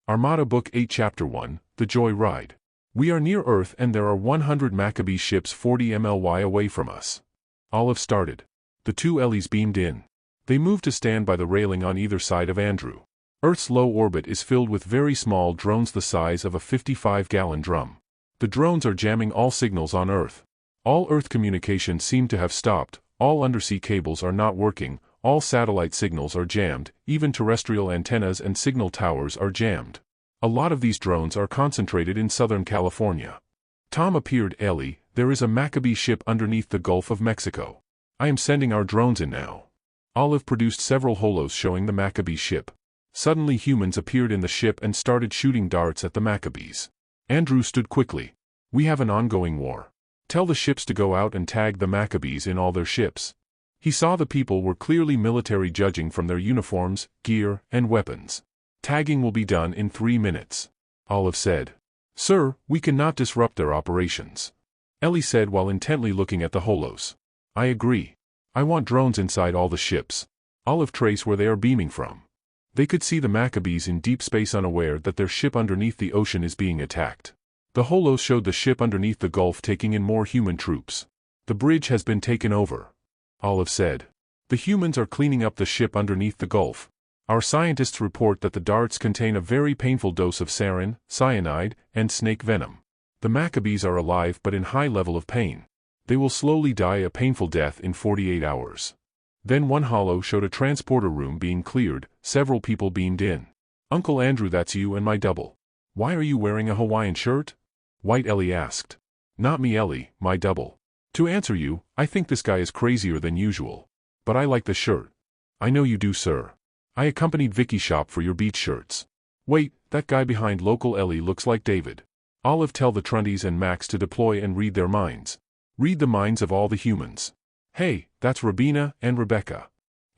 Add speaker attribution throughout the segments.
Speaker 1: Armada Book 8 Chapter 1, The Joy Ride. We are near Earth and there are 100 Maccabee ships 40 MLY away from us. Olive started. The two Ellies beamed in. They moved to stand by the railing on either side of Andrew. Earth's low orbit is filled with very small drones the size of a 55-gallon drum. The drones are jamming all signals on Earth. All Earth communications seem to have stopped, all undersea cables are not working, all satellite signals are jammed, even terrestrial antennas and signal towers are jammed. A lot of these drones are concentrated in Southern California. Tom appeared. Ellie, there is a Maccabee ship underneath the Gulf of Mexico. I am sending our drones in now. Olive produced several holos showing the Maccabee ship. Suddenly humans appeared in the ship and started shooting darts at the Maccabees. Andrew stood quickly. We have an ongoing war. Tell the ships to go out and tag the Maccabees in all their ships. He saw the people were clearly military judging from their uniforms, gear, and weapons. Tagging will be done in 3 minutes. Olive said. Sir, we cannot disrupt their operations. Ellie said while intently looking at the holos. I agree. I want drones inside all the ships. Olive traced where they are beaming from. They could see the Maccabees in deep space unaware that their ship underneath the ocean is being attacked. The holos showed the ship underneath the Gulf taking in more human troops. The bridge has been taken over. Olive said. The humans are cleaning up the ship underneath the Gulf. Our scientists report that the darts contain a very painful dose of sarin, cyanide, and snake venom. The Maccabees are alive but in high level of pain. They will slowly die a painful death in 48 hours. Then one holo showed a transporter room being cleared. Several people beamed in. Uncle Andrew, that's you and my double. Why are you wearing a Hawaiian shirt? White Ellie asked. Not me, Ellie, my double. To answer you, I think this guy is crazier than usual. But I like the shirt. I know you do, sir. I accompanied Vicky shop for your beach shirts. Wait, that guy behind local Ellie looks like David. Olive, tell the Trunties and Max to deploy and read their minds. Read the minds of all the humans. Hey, that's Rabina and Rebecca.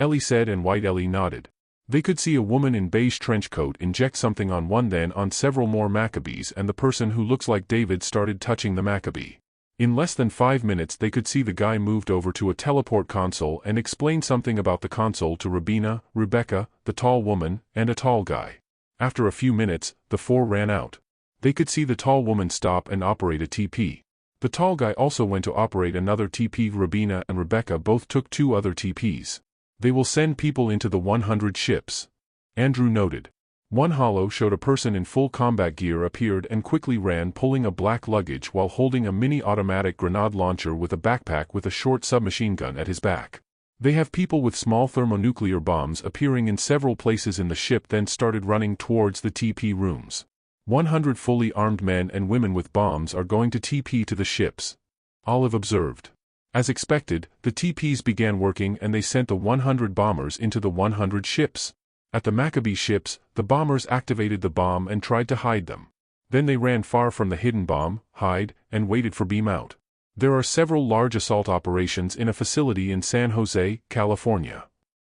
Speaker 1: Ellie said and White Ellie nodded. They could see a woman in beige trench coat inject something on one, then on several more Maccabees, and the person who looks like David started touching the Maccabee. In less than 5 minutes they could see the guy moved over to a teleport console and explain something about the console to Rabina, Rebecca, the tall woman, and a tall guy. After a few minutes, the 4 ran out. They could see the tall woman stop and operate a TP. The tall guy also went to operate another TP. Rabina and Rebecca both took 2 other TPs. They will send people into the 100 ships. Andrew noted. One holo showed a person in full combat gear appeared and quickly ran, pulling a black luggage while holding a mini-automatic grenade launcher with a backpack with a short submachine gun at his back. They have people with small thermonuclear bombs appearing in several places in the ship, then started running towards the TP rooms. 100 fully armed men and women with bombs are going to TP to the ships. Olive observed. As expected, the TPs began working and they sent the 100 bombers into the 100 ships. At the Maccabee ships, the bombers activated the bomb and tried to hide them. Then they ran far from the hidden bomb, hide, and waited for beam out. There are several large assault operations in a facility in San Jose, California.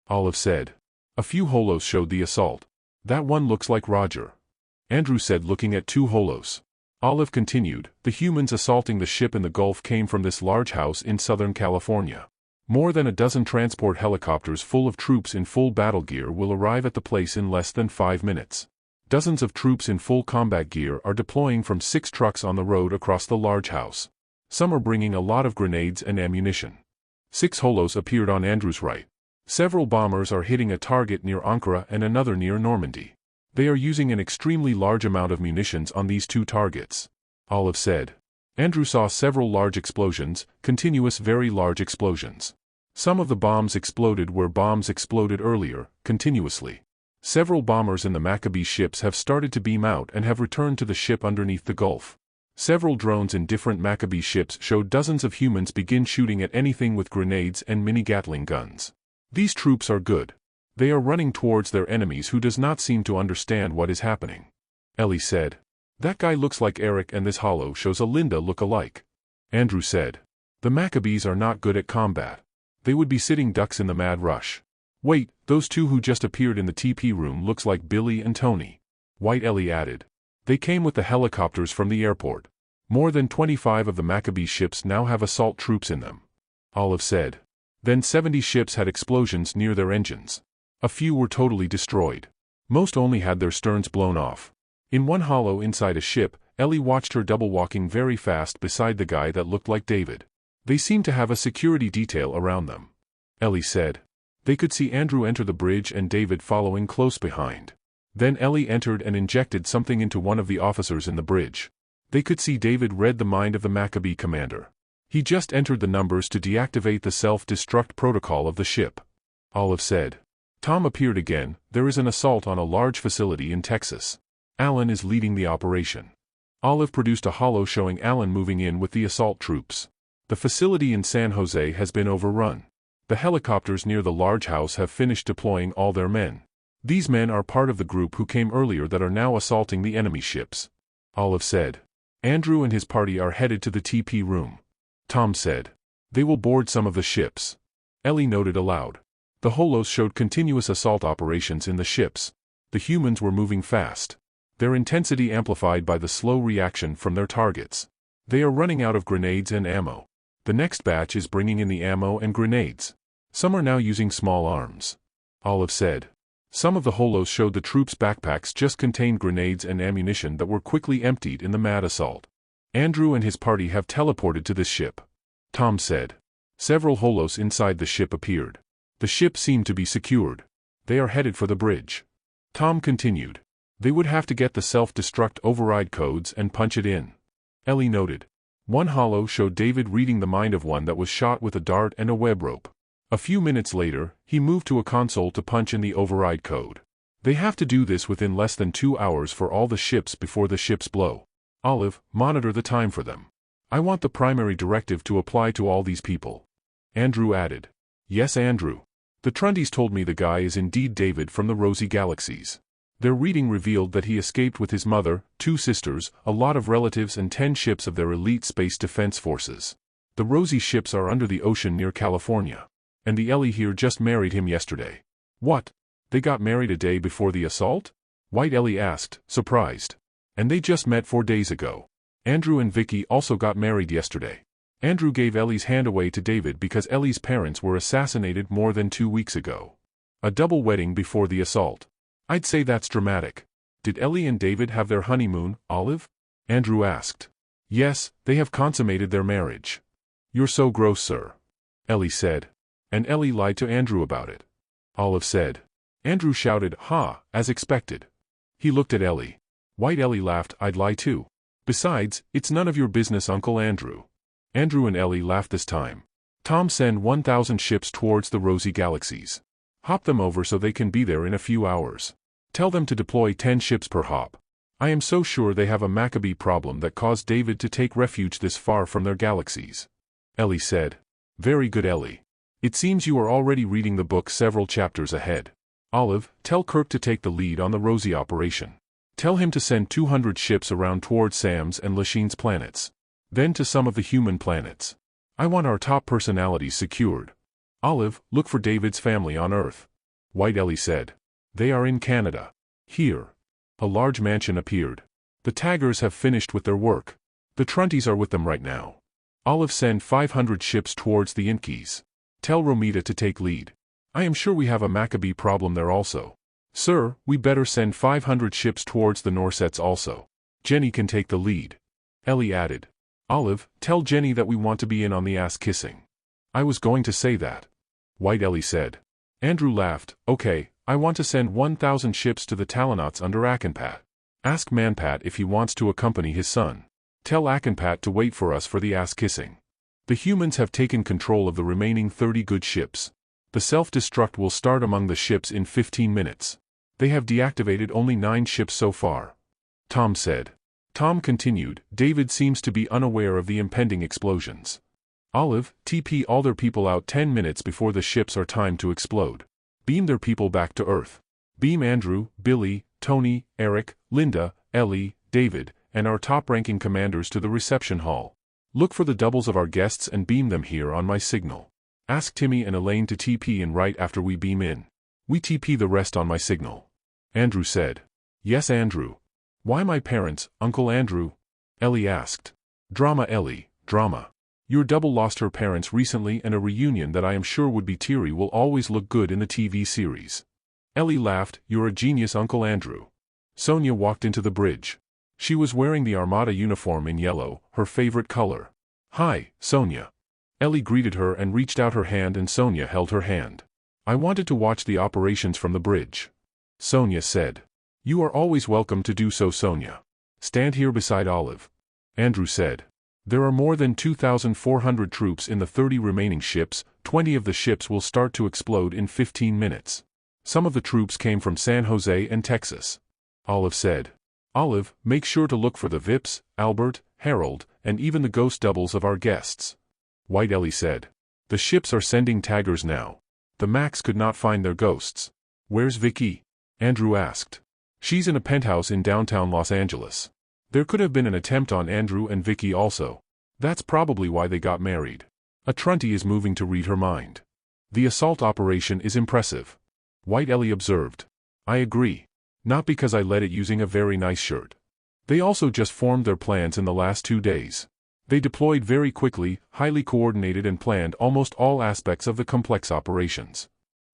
Speaker 1: Olive said. A few holos showed the assault. That one looks like Roger. Andrew said, looking at 2 holos. Olive continued, the humans assaulting the ship in the Gulf came from this large house in Southern California. More than a dozen transport helicopters full of troops in full battle gear will arrive at the place in less than 5 minutes. Dozens of troops in full combat gear are deploying from 6 trucks on the road across the large house. Some are bringing a lot of grenades and ammunition. 6 holos appeared on Andrew's right. Several bombers are hitting a target near Ankara and another near Normandy. They are using an extremely large amount of munitions on these 2 targets. Olive said. Andrew saw several large explosions, continuous very large explosions. Some of the bombs exploded where bombs exploded earlier, continuously. Several bombers in the Maccabee ships have started to beam out and have returned to the ship underneath the Gulf. Several drones in different Maccabee ships showed dozens of humans begin shooting at anything with grenades and mini Gatling guns. These troops are good. They are running towards their enemies who does not seem to understand what is happening. Ellie said. That guy looks like Eric and this holo shows a Linda look-alike. Andrew said. The Maccabees are not good at combat. They would be sitting ducks in the mad rush. Wait, those 2 who just appeared in the TP room looks like Billy and Tony. White Ellie added. They came with the helicopters from the airport. More than 25 of the Maccabee ships now have assault troops in them. Olive said. Then 70 ships had explosions near their engines. A few were totally destroyed. Most only had their sterns blown off. In one hollow inside a ship, Ellie watched her double walking very fast beside the guy that looked like David. They seemed to have a security detail around them. Ellie said. They could see Andrew enter the bridge and David following close behind. Then Ellie entered and injected something into one of the officers in the bridge. They could see David read the mind of the Maccabee commander. He just entered the numbers to deactivate the self-destruct protocol of the ship. Olive said. Tom appeared again. There is an assault on a large facility in Texas. Alan is leading the operation. Olive produced a holo showing Alan moving in with the assault troops. The facility in San Jose has been overrun. The helicopters near the large house have finished deploying all their men. These men are part of the group who came earlier that are now assaulting the enemy ships. Olive said. Andrew and his party are headed to the TP room. Tom said. They will board some of the ships. Ellie noted aloud. The holos showed continuous assault operations in the ships. The humans were moving fast. Their intensity amplified by the slow reaction from their targets. They are running out of grenades and ammo. The next batch is bringing in the ammo and grenades. Some are now using small arms. Olive said. Some of the holos showed the troops' backpacks just contained grenades and ammunition that were quickly emptied in the mad assault. Andrew and his party have teleported to this ship. Tom said. Several holos inside the ship appeared. The ship seemed to be secured. They are headed for the bridge. Tom continued. They would have to get the self-destruct override codes and punch it in. Ellie noted. One holo showed David reading the mind of one that was shot with a dart and a web rope. A few minutes later, he moved to a console to punch in the override code. They have to do this within less than 2 hours for all the ships before the ships blow. Olive, monitor the time for them. I want the primary directive to apply to all these people. Andrew added. Yes, Andrew. The Trunties told me the guy is indeed David from the Rosy Galaxies. Their reading revealed that he escaped with his mother, 2 sisters, a lot of relatives and 10 ships of their elite space defense forces. The Rosy ships are under the ocean near California. And the Ellie here just married him yesterday. What? They got married a day before the assault? White Ellie asked, surprised. And they just met 4 days ago. Andrew and Vicky also got married yesterday. Andrew gave Ellie's hand away to David because Ellie's parents were assassinated more than 2 weeks ago. A double wedding before the assault. I'd say that's dramatic. Did Ellie and David have their honeymoon, Olive? Andrew asked. Yes, they have consummated their marriage. You're so gross, sir. Ellie said. And Ellie lied to Andrew about it. Olive said. Andrew shouted, ha, as expected. He looked at Ellie. White Ellie laughed, I'd lie too. Besides, it's none of your business, Uncle Andrew. Andrew and Ellie laughed this time. Tom, send 1,000 ships towards the Rosy Galaxies. Hop them over so they can be there in a few hours. Tell them to deploy 10 ships per hop. I am so sure they have a Maccabee problem that caused David to take refuge this far from their galaxies. Ellie said. Very good, Ellie. It seems you are already reading the book several chapters ahead. Olive, tell Kirk to take the lead on the Rosy operation. Tell him to send 200 ships around towards Sam's and Lashine's planets. Then to some of the human planets. I want our top personalities secured. Olive, look for David's family on Earth. White Ellie said. They are in Canada. Here. A large mansion appeared. The taggers have finished with their work. The Trunties are with them right now. Olive, send 500 ships towards the Inkies. Tell Romita to take lead. I am sure we have a Maccabee problem there also. Sir, we better send 500 ships towards the Norsets also. Jenny can take the lead. Ellie added. Olive, tell Jenny that we want to be in on the ass-kissing. I was going to say that. White Ellie said. Andrew laughed. Okay, I want to send 1,000 ships to the Talonauts under Akenpat. Ask Manpat if he wants to accompany his son. Tell Akenpat to wait for us for the ass-kissing. The humans have taken control of the remaining 30 good ships. The self-destruct will start among the ships in 15 minutes. They have deactivated only 9 ships so far. Tom said. Tom continued, David seems to be unaware of the impending explosions. Olive, TP all their people out 10 minutes before the ships are timed to explode. Beam their people back to Earth. Beam Andrew, Billy, Tony, Eric, Linda, Ellie, David, and our top-ranking commanders to the reception hall. Look for the doubles of our guests and beam them here on my signal. Ask Timmy and Elaine to TP in right after we beam in. We TP the rest on my signal. Andrew said. Yes, Andrew. Why my parents, Uncle Andrew? Ellie asked. Drama, Ellie, drama. Your double lost her parents recently and a reunion that I am sure would be teary will always look good in the TV series. Ellie laughed, you're a genius, Uncle Andrew. Sonia walked into the bridge. She was wearing the Armada uniform in yellow, her favorite color. "Hi, Sonia." Ellie greeted her and reached out her hand, and Sonia held her hand. "I wanted to watch the operations from the bridge," Sonia said. "You are always welcome to do so, Sonia. Stand here beside Olive," Andrew said. "There are more than 2,400 troops in the 30 remaining ships. 20 of the ships will start to explode in 15 minutes. Some of the troops came from San Jose and Texas," Olive said. "Olive, make sure to look for the Vips, Albert, Harold, and even the ghost doubles of our guests," White Ellie said. "The ships are sending taggers now. The Max could not find their ghosts." "Where's Vicky?" Andrew asked. "She's in a penthouse in downtown Los Angeles." There could have been an attempt on Andrew and Vicky also. That's probably why they got married. A Trunty is moving to read her mind. "The assault operation is impressive," White Ellie observed. "I agree. Not because I led it using a very nice shirt. They also just formed their plans in the last 2 days. They deployed very quickly, highly coordinated, and planned almost all aspects of the complex operations.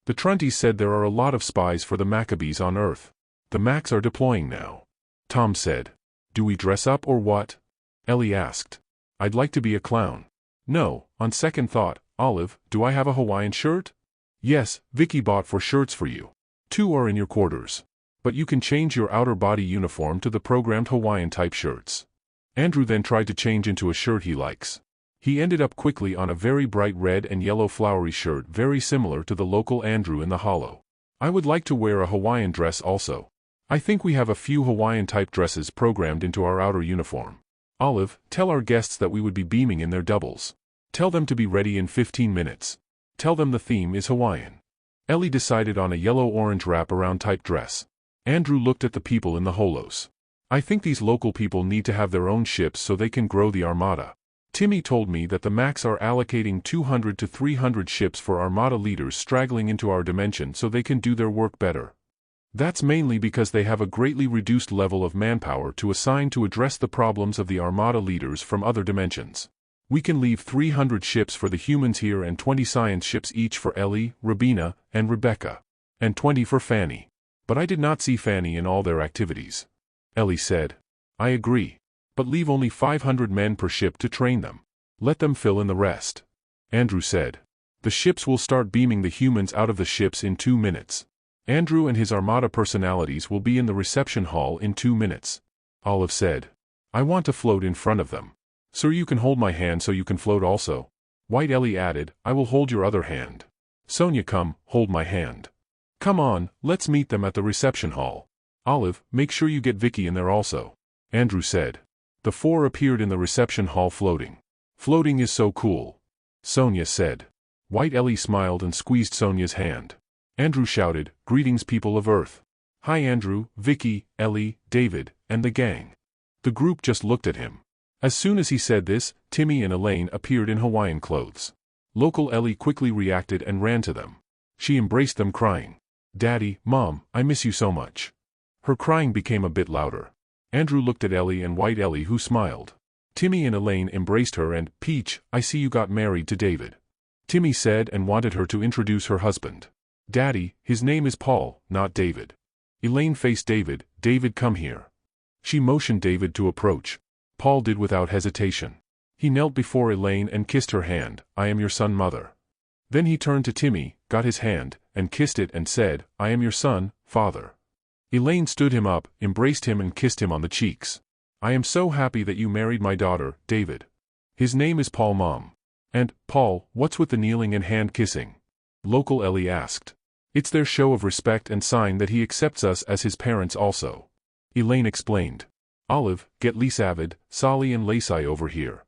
Speaker 1: The Trunties said there are a lot of spies for the Maccabees on Earth. The Macs are deploying now," Tom said. "Do we dress up or what?" Ellie asked. "I'd like to be a clown." "No, on second thought, Olive, do I have a Hawaiian shirt?" "Yes, Vicky bought 4 shirts for you. 2 are in your quarters. But you can change your outer body uniform to the programmed Hawaiian-type shirts." Andrew then tried to change into a shirt he likes. He ended up quickly on a very bright red and yellow flowery shirt very similar to the local Andrew in the Hollow. "I would like to wear a Hawaiian dress also. I think we have a few Hawaiian-type dresses programmed into our outer uniform. Olive, tell our guests that we would be beaming in their doubles. Tell them to be ready in 15 minutes. Tell them the theme is Hawaiian." Ellie decided on a yellow-orange wrap-around type dress. Andrew looked at the people in the holos. "I think these local people need to have their own ships so they can grow the Armada. Timmy told me that the Macs are allocating 200 to 300 ships for Armada leaders straggling into our dimension so they can do their work better. That's mainly because they have a greatly reduced level of manpower to assign to address the problems of the Armada leaders from other dimensions. We can leave 300 ships for the humans here and 20 science ships each for Ellie, Rabina, and Rebecca. And 20 for Fanny. But I did not see Fanny in all their activities," Ellie said. "I agree. But leave only 500 men per ship to train them. Let them fill in the rest," Andrew said. "The ships will start beaming the humans out of the ships in 2 minutes. Andrew and his Armada personalities will be in the reception hall in 2 minutes," Olive said. "I want to float in front of them." "Sir, you can hold my hand so you can float also," White Ellie added. "I will hold your other hand. Sonia, come, hold my hand. Come on, let's meet them at the reception hall. Olive, make sure you get Vicky in there also," Andrew said. The 4 appeared in the reception hall floating. "Floating is so cool," Sonia said. White Ellie smiled and squeezed Sonia's hand. Andrew shouted, "Greetings, people of Earth." "Hi Andrew, Vicky, Ellie, David, and the gang." The group just looked at him. As soon as he said this, Timmy and Elaine appeared in Hawaiian clothes. Local Ellie quickly reacted and ran to them. She embraced them crying, "Daddy, Mom, I miss you so much." Her crying became a bit louder. Andrew looked at Ellie and White Ellie, who smiled. Timmy and Elaine embraced her and, "Peach, I see you got married to David," Timmy said, and wanted her to introduce her husband. "Daddy, his name is Paul, not David." Elaine faced David. "David, come here." She motioned David to approach. Paul did without hesitation. He knelt before Elaine and kissed her hand. "I am your son, mother." Then he turned to Timmy, got his hand, and kissed it and said, "I am your son, father." Elaine stood him up, embraced him and kissed him on the cheeks. "I am so happy that you married my daughter, David. His name is Paul, Mom." "And, Paul, what's with the kneeling and hand kissing?" Local Ellie asked. "It's their show of respect and sign that he accepts us as his parents also," Elaine explained. "Olive, get Lisa Avid, Sally and Lacey over here,"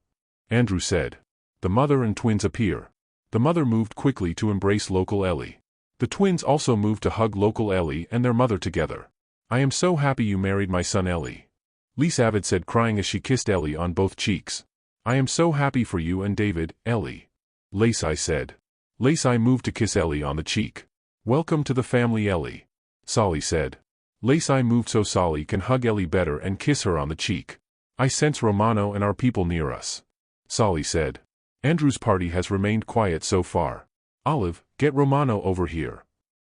Speaker 1: Andrew said. The mother and twins appear. The mother moved quickly to embrace local Ellie. The twins also moved to hug local Ellie and their mother together. "I am so happy you married my son Ellie," Lisa Avid said, crying as she kissed Ellie on both cheeks. "I am so happy for you and David, Ellie," Lacey said. Lacey moved to kiss Ellie on the cheek. "Welcome to the family, Ellie," Sally said. Lacey moved so Sally can hug Ellie better and kiss her on the cheek. "I sense Romano and our people near us," Sally said. Andrew's party has remained quiet so far. "Olive, get Romano over here,"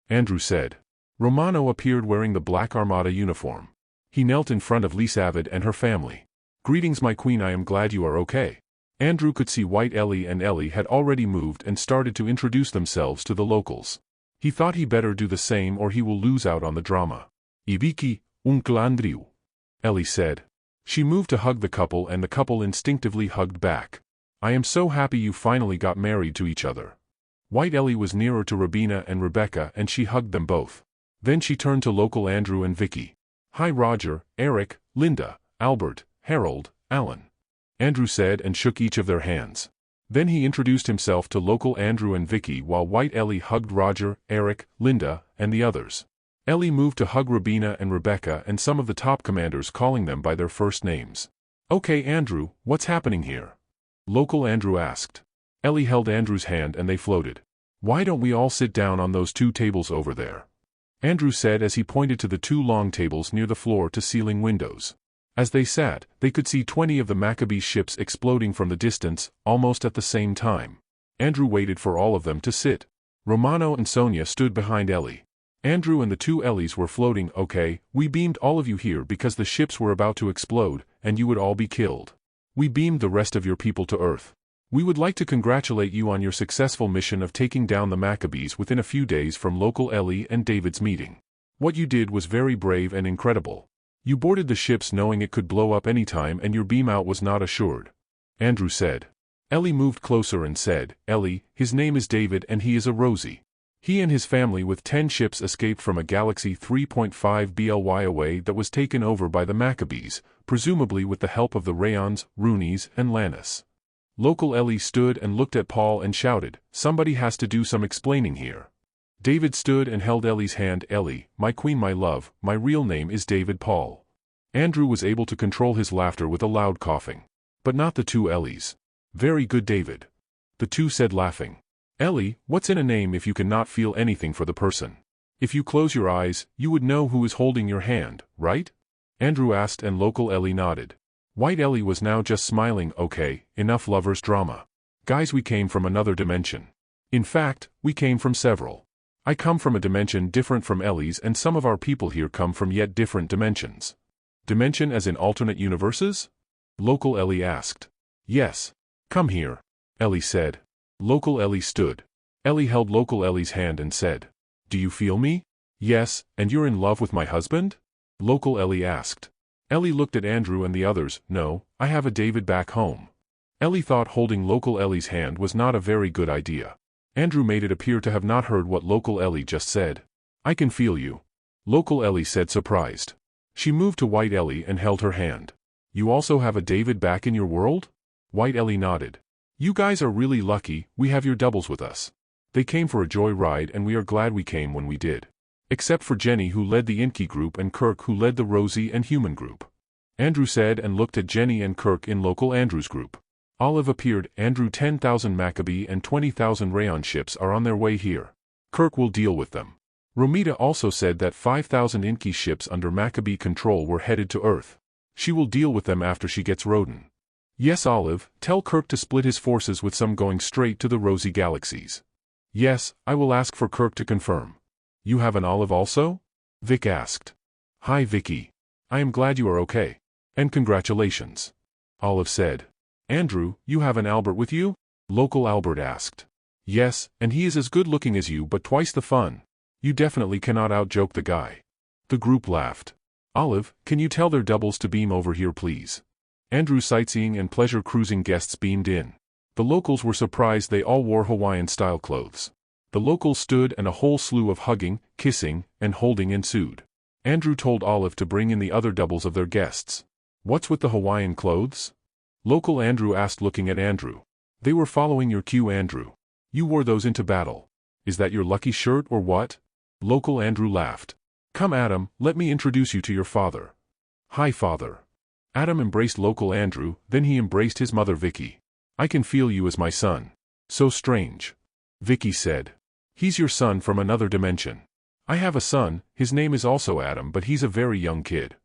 Speaker 1: Andrew said. Romano appeared wearing the black Armada uniform. He knelt in front of Lisavid and her family. "Greetings, my queen, I am glad you are okay." Andrew could see White Ellie and Ellie had already moved and started to introduce themselves to the locals. He thought he better do the same or he will lose out on the drama. "Ibiki, Uncle Andrew," Ellie said. She moved to hug the couple and the couple instinctively hugged back. "I am so happy you finally got married to each other." White Ellie was nearer to Rabina and Rebecca and she hugged them both. Then she turned to local Andrew and Vicky. "Hi Roger, Eric, Linda, Albert, Harold, Alan," Andrew said and shook each of their hands. Then he introduced himself to local Andrew and Vicky while White Ellie hugged Roger, Eric, Linda, and the others. Ellie moved to hug Rabina and Rebecca and some of the top commanders, calling them by their first names. "Okay Andrew, what's happening here?" Local Andrew asked. Ellie held Andrew's hand and they floated. "Why don't we all sit down on those 2 tables over there?" Andrew said as he pointed to the 2 long tables near the floor-to-ceiling windows. As they sat, they could see 20 of the Maccabee ships exploding from the distance, almost at the same time. Andrew waited for all of them to sit. Romano and Sonia stood behind Ellie. Andrew and the 2 Ellies were floating. "Okay, we beamed all of you here because the ships were about to explode, and you would all be killed. We beamed the rest of your people to Earth. We would like to congratulate you on your successful mission of taking down the Maccabees within a few days from local Ellie and David's meeting. What you did was very brave and incredible. You boarded the ships knowing it could blow up anytime and your beam out was not assured," Andrew said. Ellie moved closer and said, "Ellie, his name is David and he is a Rosie. He and his family with 10 ships escaped from a galaxy 3.5 BLY away that was taken over by the Maccabees, presumably with the help of the Rayons, Roonies, and Lannis." Local Ellie stood and looked at Paul and shouted, "Somebody has to do some explaining here." David stood and held Ellie's hand. "Ellie, my queen, my love, my real name is David Paul." Andrew was able to control his laughter with a loud coughing. But not the 2 Ellies. "Very good, David," the 2 said, laughing. "Ellie, what's in a name if you cannot feel anything for the person? If you close your eyes, you would know who is holding your hand, right?" Andrew asked and local Ellie nodded. White Ellie was now just smiling. "Okay, enough lovers drama. Guys, we came from another dimension. In fact, we came from several. I come from a dimension different from Ellie's and some of our people here come from yet different dimensions." "Dimension as in alternate universes?" Local Ellie asked. "Yes. Come here," Ellie said. Local Ellie stood. Ellie held local Ellie's hand and said, "Do you feel me?" "Yes, and you're in love with my husband?" Local Ellie asked. Ellie looked at Andrew and the others. "No, I have a David back home." Ellie thought holding local Ellie's hand was not a very good idea. Andrew made it appear to have not heard what local Ellie just said. "I can feel you," local Ellie said, surprised. She moved to White Ellie and held her hand. "You also have a David back in your world?" White Ellie nodded. "You guys are really lucky, we have your doubles with us. They came for a joy ride and we are glad we came when we did. Except for Jenny who led the Inky group and Kirk who led the Rosie and Human group," Andrew said and looked at Jenny and Kirk in local Andrew's group. Olive appeared. "Andrew, 10,000 Maccabee and 20,000 Rayon ships are on their way here. Kirk will deal with them." Romita also said that 5,000 Inky ships under Maccabee control were headed to Earth. She will deal with them after she gets Roden. "Yes, Olive, tell Kirk to split his forces with some going straight to the Rosie galaxies." "Yes, I will ask for Kirk to confirm." "You have an Olive also?" Vic asked. "Hi Vicky. I am glad you are okay. And congratulations," Olive said. "Andrew, you have an Albert with you?" Local Albert asked. "Yes, and he is as good looking as you but twice the fun. You definitely cannot out-joke the guy." The group laughed. "Olive, can you tell their doubles to beam over here please?" Andrew's sightseeing and pleasure cruising guests beamed in. The locals were surprised they all wore Hawaiian-style clothes. The locals stood and a whole slew of hugging, kissing, and holding ensued. Andrew told Olive to bring in the other doubles of their guests. "What's with the Hawaiian clothes?" Local Andrew asked, looking at Andrew. "They were following your cue, Andrew. You wore those into battle. Is that your lucky shirt or what?" Local Andrew laughed. "Come Adam, let me introduce you to your father." "Hi father." Adam embraced local Andrew, then he embraced his mother Vicky. "I can feel you as my son. So strange," Vicky said. "He's your son from another dimension. I have a son, his name is also Adam but he's a very young kid.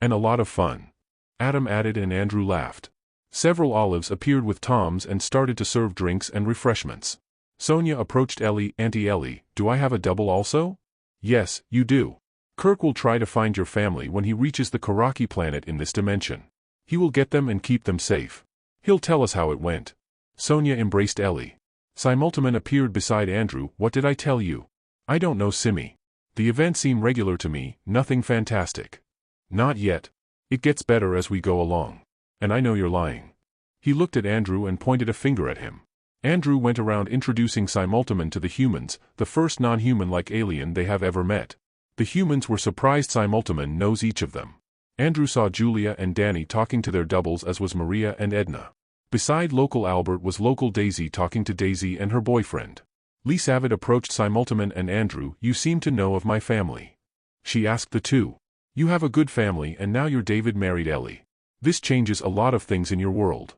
Speaker 1: And a lot of fun," Adam added, and Andrew laughed. Several Olives appeared with Toms and started to serve drinks and refreshments. Sonia approached Ellie. "Auntie Ellie, do I have a double also?" "Yes, you do. Kirk will try to find your family when he reaches the Karaki planet in this dimension. He will get them and keep them safe. He'll tell us how it went. Sonia embraced Ellie. Simultaman appeared beside Andrew. What did I tell you? I don't know, Simi. The events seem regular to me, nothing fantastic. Not yet. It gets better as we go along. And I know you're lying. He looked at Andrew and pointed a finger at him. Andrew went around introducing Simultaman to the humans, the first non-human-like alien they have ever met. The humans were surprised Simultaman knows each of them. Andrew saw Julia and Danny talking to their doubles, as was Maria and Edna. Beside local Albert was local Daisy talking to Daisy and her boyfriend. Lee Savid approached Simultaman and Andrew. You seem to know of my family. She asked the two. You have a good family and now your David married Ellie. This changes a lot of things in your world.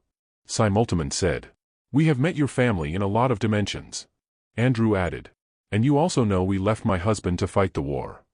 Speaker 1: Simultaman said. We have met your family in a lot of dimensions. Andrew added. And you also know we left my husband to fight the war.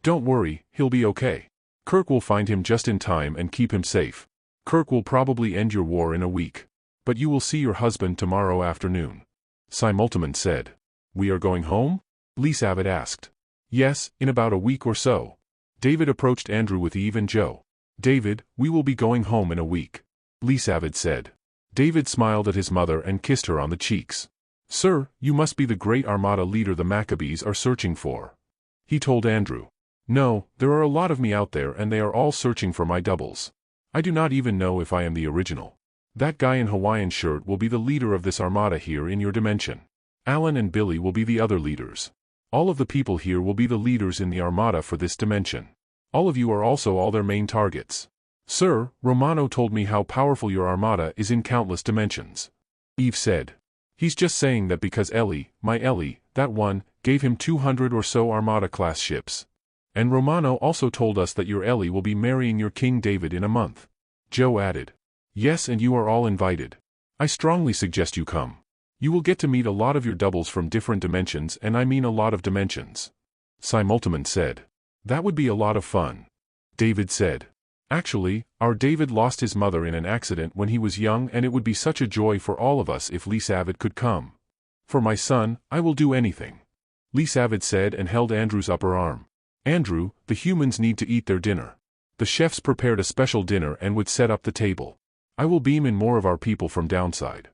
Speaker 1: Don't worry, he'll be okay. Kirk will find him just in time and keep him safe. Kirk will probably end your war in a week. But you will see your husband tomorrow afternoon. Simultaman said. We are going home? Lee Savid asked. Yes, in about a week or so. David approached Andrew with Eve and Joe. David, we will be going home in a week. Lee Savid said. David smiled at his mother and kissed her on the cheeks. Sir, you must be the great Armada leader the Maccabees are searching for. He told Andrew. No, there are a lot of me out there and they are all searching for my doubles. I do not even know if I am the original. That guy in Hawaiian shirt will be the leader of this Armada here in your dimension. Alan and Billy will be the other leaders. All of the people here will be the leaders in the Armada for this dimension. All of you are also all their main targets. Sir, Romano told me how powerful your Armada is in countless dimensions. Eve said. He's just saying that because Ellie, my Ellie, that one, gave him 200 or so Armada-class ships. And Romano also told us that your Ellie will be marrying your King David in a month. Joe added. Yes, and you are all invited. I strongly suggest you come. You will get to meet a lot of your doubles from different dimensions, and I mean a lot of dimensions. Simultaman said. That would be a lot of fun. David said. Actually, our David lost his mother in an accident when he was young, and it would be such a joy for all of us if Lee Savid could come. For my son, I will do anything. Lee Savid said and held Andrew's upper arm. Andrew, the humans need to eat their dinner. The chefs prepared a special dinner and would set up the table. I will beam in more of our people from downside.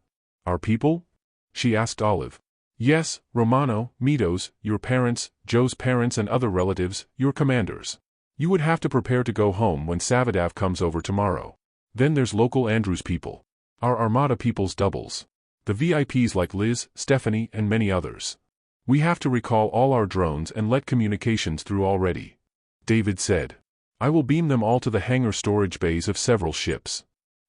Speaker 1: Our people? She asked Olive. Yes, Romano, Mitos, your parents, Joe's parents and other relatives, your commanders. You would have to prepare to go home when Savidav comes over tomorrow. Then there's local Andrew's people. Our Armada people's doubles. The VIPs like Liz, Stephanie and many others. We have to recall all our drones and let communications through already. David said. I will beam them all to the hangar storage bays of several ships.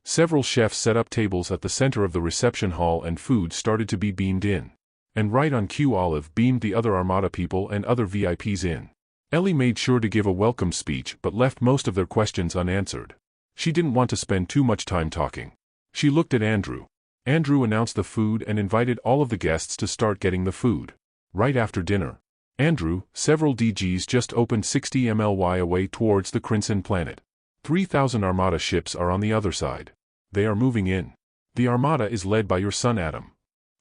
Speaker 1: Several chefs set up tables at the center of the reception hall and food started to be beamed in. And right on cue Olive beamed the other Armada people and other VIPs in. Ellie made sure to give a welcome speech but left most of their questions unanswered. She didn't want to spend too much time talking. She looked at Andrew. Andrew announced the food and invited all of the guests to start getting the food. Right after dinner. Andrew, several DGs just opened 60 MLY away towards the Crimson planet. 3,000 Armada ships are on the other side. They are moving in. The Armada is led by your son Adam.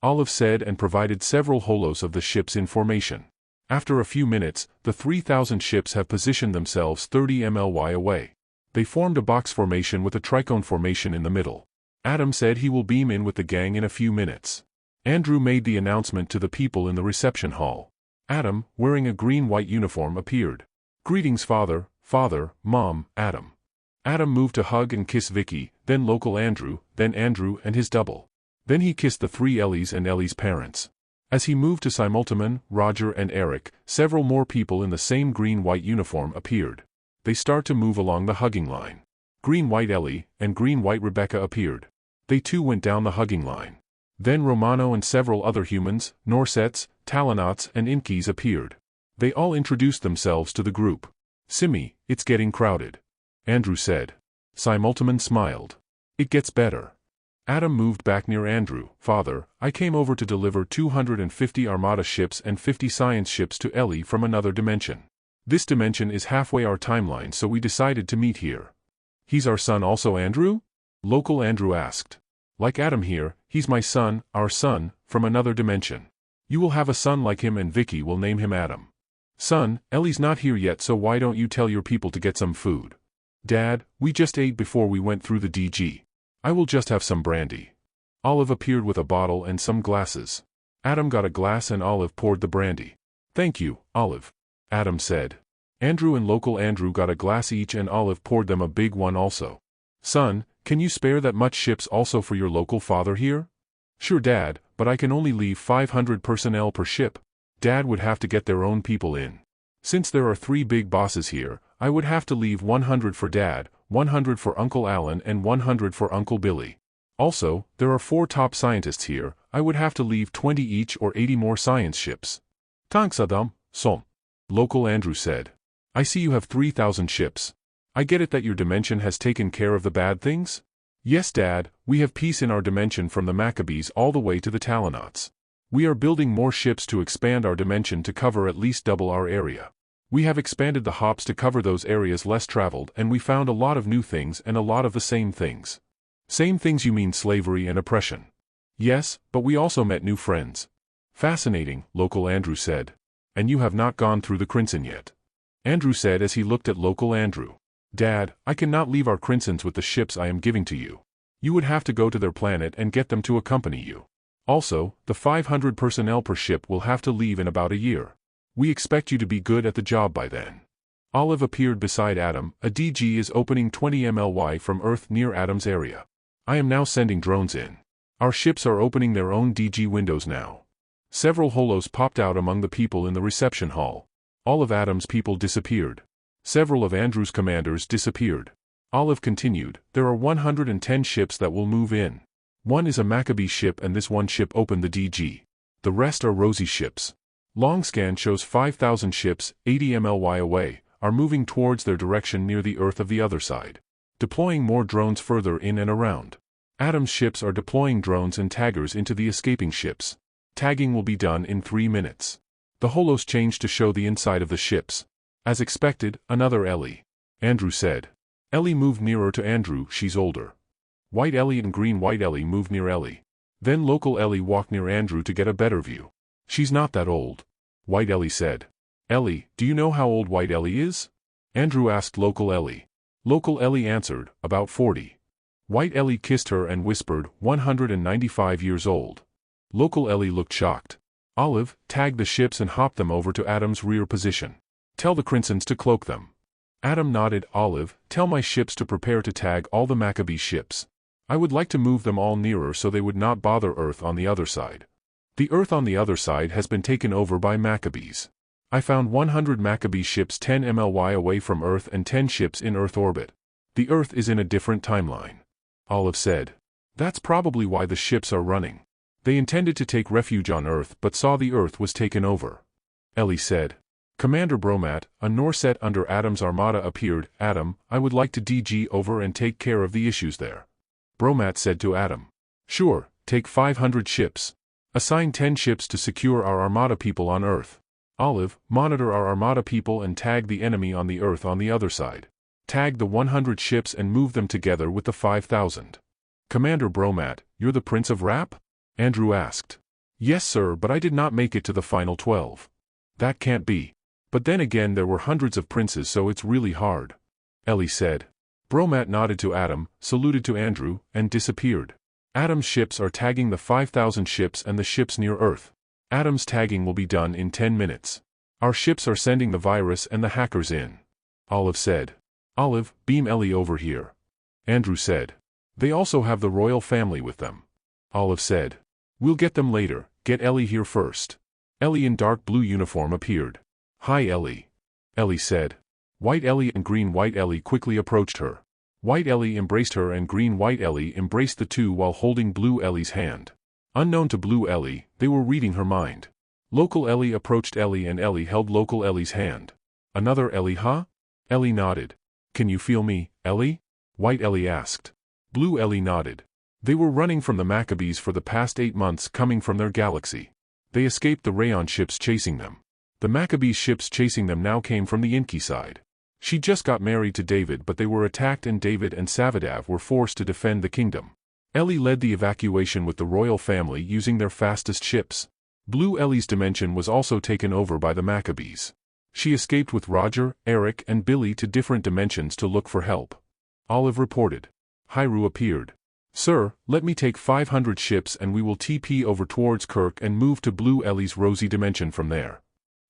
Speaker 1: Olive said and provided several holos of the ships in formation. After a few minutes, the 3,000 ships have positioned themselves 30 MLY away. They formed a box formation with a tricone formation in the middle. Adam said he will beam in with the gang in a few minutes. Andrew made the announcement to the people in the reception hall. Adam, wearing a green-white uniform, appeared. Greetings, Father, Mom, Adam. Adam moved to hug and kiss Vicky, then local Andrew, then Andrew and his double. Then he kissed the three Ellies and Ellie's parents. As he moved to Simultaman, Roger and Eric, several more people in the same green-white uniform appeared. They start to move along the hugging line. Green-white Ellie and green-white Rebecca appeared. They too went down the hugging line. Then Romano and several other humans, Norsets, Talonauts and Inkies appeared. They all introduced themselves to the group. Simi, it's getting crowded. Andrew said. Simultaman smiled. It gets better. Adam moved back near Andrew. Father, I came over to deliver 250 Armada ships and 50 science ships to Ellie from another dimension. This dimension is halfway our timeline, so we decided to meet here. He's our son also, Andrew? Local Andrew asked. Like Adam here, he's my son, our son, from another dimension. You will have a son like him and Vicky will name him Adam. Son, Ellie's not here yet, so why don't you tell your people to get some food? Dad, we just ate before we went through the DG. I will just have some brandy. Olive appeared with a bottle and some glasses. Adam got a glass and Olive poured the brandy. Thank you, Olive. Adam said. Andrew and local Andrew got a glass each and Olive poured them a big one also. Son, can you spare that much ships also for your local father here? Sure, Dad, but I can only leave 500 personnel per ship. Dad would have to get their own people in. Since there are 3 big bosses here, I would have to leave 100 for Dad, 100 for Uncle Alan and 100 for Uncle Billy. Also, there are 4 top scientists here, I would have to leave 20 each or 80 more science ships. Thanks Adam, son. Local Andrew said. I see you have 3,000 ships. I get it that your dimension has taken care of the bad things? Yes, Dad, we have peace in our dimension from the Maccabees all the way to the Talonauts. We are building more ships to expand our dimension to cover at least double our area. We have expanded the hops to cover those areas less traveled and we found a lot of new things and a lot of the same things. Same things you mean slavery and oppression. Yes, but we also met new friends. Fascinating, local Andrew said. And you have not gone through the Crimson yet. Andrew said as he looked at local Andrew. Dad, I cannot leave our Crinsons with the ships I am giving to you. You would have to go to their planet and get them to accompany you. Also, the 500 personnel per ship will have to leave in about a year. We expect you to be good at the job by then. Olive appeared beside Adam. A DG is opening 20 MLY from Earth near Adam's area. I am now sending drones in. Our ships are opening their own DG windows now. Several holos popped out among the people in the reception hall. All of Adam's people disappeared. Several of Andrew's commanders disappeared. Olive continued, there are 110 ships that will move in. One is a Maccabee ship and this one ship opened the DG. The rest are Rosie ships. Longscan shows 5,000 ships, 80 MLY away, are moving towards their direction near the Earth of the other side. Deploying more drones further in and around. Adam's ships are deploying drones and taggers into the escaping ships. Tagging will be done in 3 minutes. The holos changed to show the inside of the ships. As expected, another Ellie. Andrew said. Ellie moved nearer to Andrew, she's older. White Ellie and green white Ellie moved near Ellie. Then local Ellie walked near Andrew to get a better view. She's not that old. White Ellie said. Ellie, do you know how old White Ellie is? Andrew asked local Ellie. Local Ellie answered, about 40. White Ellie kissed her and whispered, 195 years old. Local Ellie looked shocked. Olive, tag the ships and hop them over to Adam's rear position. Tell the Crinsons to cloak them. Adam nodded. Olive, tell my ships to prepare to tag all the Maccabee ships. I would like to move them all nearer so they would not bother Earth on the other side. The Earth on the other side has been taken over by Maccabees. I found 100 Maccabee ships 10 MLY away from Earth and 10 ships in Earth orbit. The Earth is in a different timeline. Olive said. That's probably why the ships are running. They intended to take refuge on Earth but saw the Earth was taken over. Ellie said. Commander Bromat, a Norset under Adam's Armada appeared. Adam, I would like to DG over and take care of the issues there. Bromat said to Adam. Sure, take 500 ships. Assign 10 ships to secure our Armada people on Earth. Olive, monitor our Armada people and tag the enemy on the Earth on the other side. Tag the 100 ships and move them together with the 5,000. Commander Bromat, you're the Prince of Rap? Andrew asked. Yes sir, but I did not make it to the final 12. That can't be. But then again there were hundreds of princes so it's really hard. Ellie said. Bromat nodded to Adam, saluted to Andrew, and disappeared. Adam's ships are tagging the 5,000 ships and the ships near Earth. Adam's tagging will be done in 10 minutes. Our ships are sending the virus and the hackers in. Olive said. Olive, beam Ellie over here. Andrew said. They also have the royal family with them. Olive said. We'll get them later, get Ellie here first. Ellie in dark blue uniform appeared. Hi Ellie. Ellie said. White Ellie and green white Ellie quickly approached her. White Ellie embraced her and green white Ellie embraced the two while holding blue Ellie's hand. Unknown to blue Ellie, they were reading her mind. Local Ellie approached Ellie and Ellie held local Ellie's hand. Another Ellie, huh? Ellie nodded. Can you feel me, Ellie? White Ellie asked. Blue Ellie nodded. They were running from the Maccabees for the past 8 months coming from their galaxy. They escaped the Rayon ships chasing them. The Maccabees ships chasing them now came from the Inky side. She just got married to David but they were attacked and David and Savadav were forced to defend the kingdom. Ellie led the evacuation with the royal family using their fastest ships. Blue Ellie's dimension was also taken over by the Maccabees. She escaped with Roger, Eric and Billy to different dimensions to look for help. Olive reported. Hyrule appeared. Sir, let me take 500 ships and we will TP over towards Kirk and move to Blue Ellie's rosy dimension from there.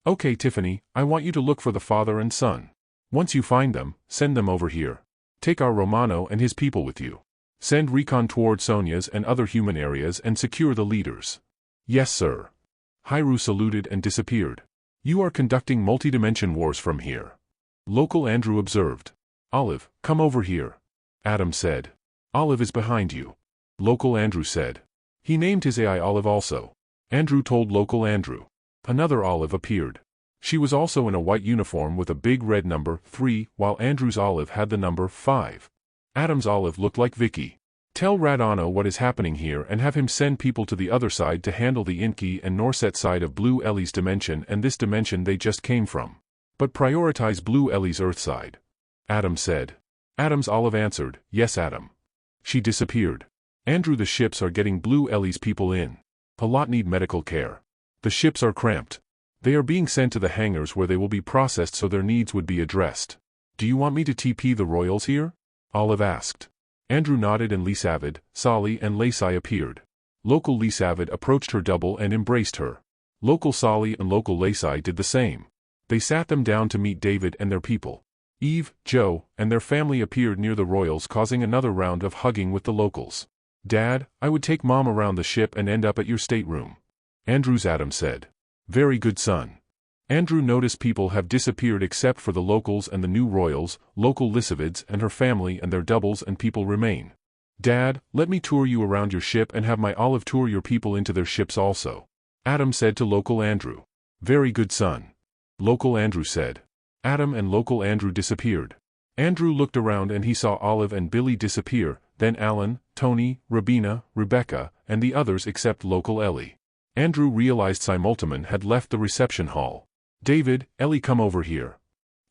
Speaker 1: Okay Tiffany, I want you to look for the father and son. Once you find them, send them over here. Take our Romano and his people with you. Send recon toward Sonia's and other human areas and secure the leaders. Yes sir. Hyrule saluted and disappeared. You are conducting multi-dimension wars from here. Local Andrew observed. Olive, come over here. Adam said. Olive is behind you. Local Andrew said. He named his AI Olive also. Andrew told Local Andrew. Another Olive appeared. She was also in a white uniform with a big red number 3, while Andrew's Olive had the number 5. Adam's Olive looked like Vicky. Tell Radano what is happening here and have him send people to the other side to handle the Inky and Norset side of Blue Ellie's dimension and this dimension they just came from. But prioritize Blue Ellie's Earth side. Adam said. Adam's Olive answered, yes Adam. She disappeared. Andrew, the ships are getting Blue Ellie's people in. A lot need medical care. The ships are cramped. They are being sent to the hangars where they will be processed so their needs would be addressed. Do you want me to TP the Royals here? Olive asked. Andrew nodded and Lisavid, Sali and Lacey appeared. Local Lisavid approached her double and embraced her. Local Sali and local Lacey did the same. They sat them down to meet David and their people. Eve, Joe, and their family appeared near the Royals causing another round of hugging with the locals. Dad, I would take Mom around the ship and end up at your stateroom. Andrew's Adam said. Very good son. Andrew noticed people have disappeared except for the locals and the new Royals, local Lisavids and her family and their doubles and people remain. Dad, let me tour you around your ship and have my Olive tour your people into their ships also. Adam said to local Andrew. Very good son. Local Andrew said. Adam and local Andrew disappeared. Andrew looked around and he saw Olive and Billy disappear, then Alan, Tony, Rabina, Rebecca, and the others except local Ellie. Andrew realized Simultaman had left the reception hall. David, Ellie come over here.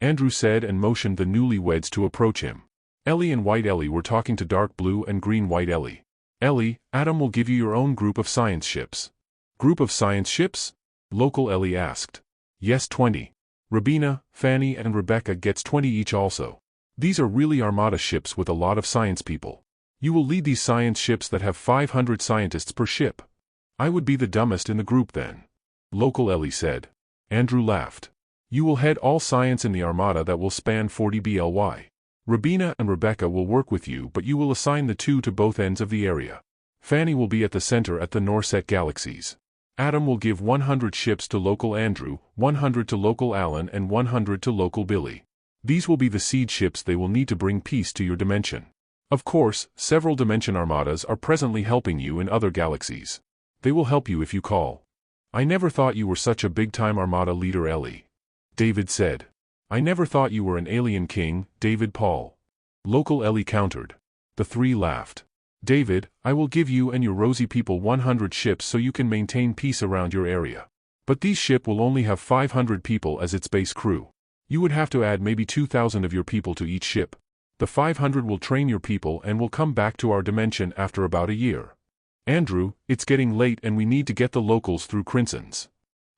Speaker 1: Andrew said and motioned the newlyweds to approach him. Ellie and White Ellie were talking to Dark Blue and Green White Ellie. Ellie, Adam will give you your own group of science ships. Group of science ships? Local Ellie asked. Yes 20. Rabina, Fanny and Rebecca gets 20 each also. These are really Armada ships with a lot of science people. You will lead these science ships that have 500 scientists per ship. I would be the dumbest in the group then. Local Ellie said. Andrew laughed. You will head all science in the Armada that will span 40 BLY. Rabina and Rebecca will work with you but you will assign the two to both ends of the area. Fanny will be at the center at the Norset galaxies. Adam will give 100 ships to local Andrew, 100 to local Alan and 100 to local Billy. These will be the seed ships they will need to bring peace to your dimension. Of course, several dimension armadas are presently helping you in other galaxies. They will help you if you call. I never thought you were such a big-time Armada leader Ellie. David said. I never thought you were an alien king, David Paul. Local Ellie countered. The three laughed. David, I will give you and your rosy people 100 ships so you can maintain peace around your area. But these ship will only have 500 people as its base crew. You would have to add maybe 2,000 of your people to each ship. The 500 will train your people and will come back to our dimension after about a year. Andrew, it's getting late and we need to get the locals through Crinson's.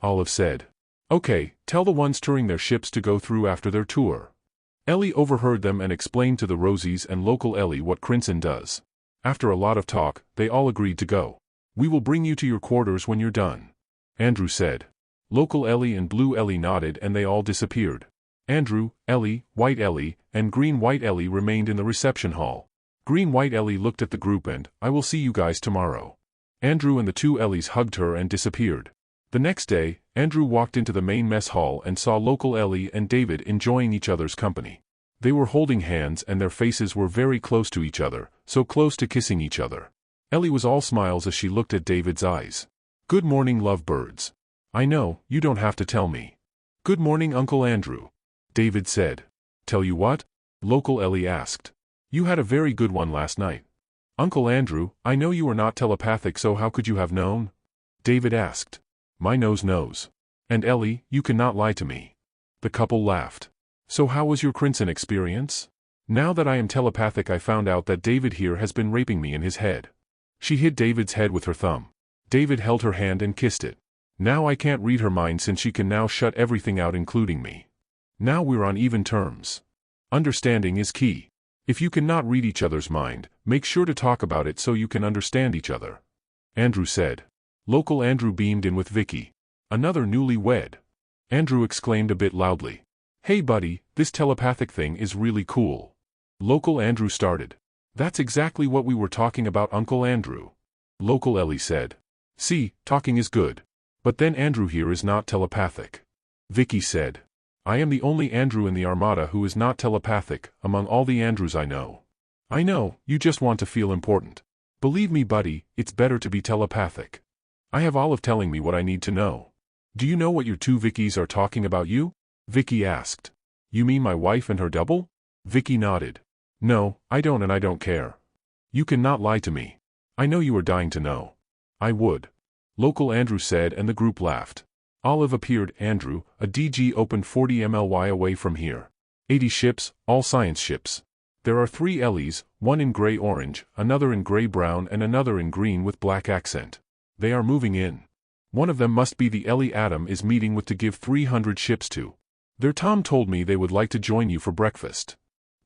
Speaker 1: Olive said. Okay, tell the ones touring their ships to go through after their tour. Ellie overheard them and explained to the Rosies and local Ellie what Crinson does. After a lot of talk, they all agreed to go. We will bring you to your quarters when you're done. Andrew said. Local Ellie and Blue Ellie nodded and they all disappeared. Andrew, Ellie, White Ellie, and Green White Ellie remained in the reception hall. Green White Ellie looked at the group and, I will see you guys tomorrow. Andrew and the two Ellies hugged her and disappeared. The next day, Andrew walked into the main mess hall and saw local Ellie and David enjoying each other's company. They were holding hands and their faces were very close to each other, so close to kissing each other. Ellie was all smiles as she looked at David's eyes. Good morning, lovebirds. I know, you don't have to tell me. Good morning, Uncle Andrew. David said. Tell you what? Local Ellie asked. You had a very good one last night. Uncle Andrew, I know you are not telepathic so how could you have known? David asked. My nose knows. And Ellie, you cannot lie to me. The couple laughed. So how was your Crinson experience? Now that I am telepathic I found out that David here has been raping me in his head. She hid David's head with her thumb. David held her hand and kissed it. Now I can't read her mind since she can now shut everything out including me. Now we're on even terms. Understanding is key. If you cannot read each other's mind, make sure to talk about it so you can understand each other. Andrew said. Local Andrew beamed in with Vicky. Another newlywed. Andrew exclaimed a bit loudly. Hey buddy, this telepathic thing is really cool. Local Andrew started. That's exactly what we were talking about, Uncle Andrew. Local Ellie said. See, talking is good. But then Andrew here is not telepathic. Vicky said. I am the only Andrew in the Armada who is not telepathic, among all the Andrews I know. I know, you just want to feel important. Believe me buddy, it's better to be telepathic. I have Olive telling me what I need to know. Do you know what your two Vickies are talking about you? Vicky asked. You mean my wife and her double? Vicky nodded. No, I don't and I don't care. You cannot lie to me. I know you are dying to know. I would. Local Andrew said and the group laughed. Olive appeared. Andrew, a DG opened 40 MLY away from here. 80 ships, all science ships. There are 3 Ellies, one in gray-orange, another in gray-brown and another in green with black accent. They are moving in. One of them must be the Ellie Adam is meeting with to give 300 ships to. Their Tom told me they would like to join you for breakfast.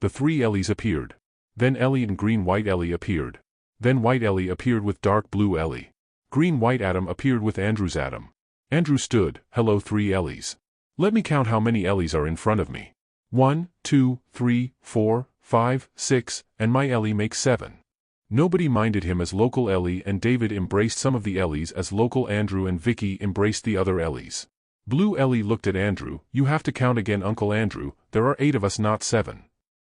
Speaker 1: The 3 Ellies appeared. Then Ellie and green-white Ellie appeared. Then white Ellie appeared with dark blue Ellie. Green-white Adam appeared with Andrew's Adam. Andrew stood. Hello 3 Ellies. Let me count how many Ellies are in front of me. 1, 2, 3, 4, 5, 6, and my Ellie makes 7. Nobody minded him as local Ellie and David embraced some of the Ellies as local Andrew and Vicky embraced the other Ellies. Blue Ellie looked at Andrew. You have to count again Uncle Andrew, there are 8 of us not 7.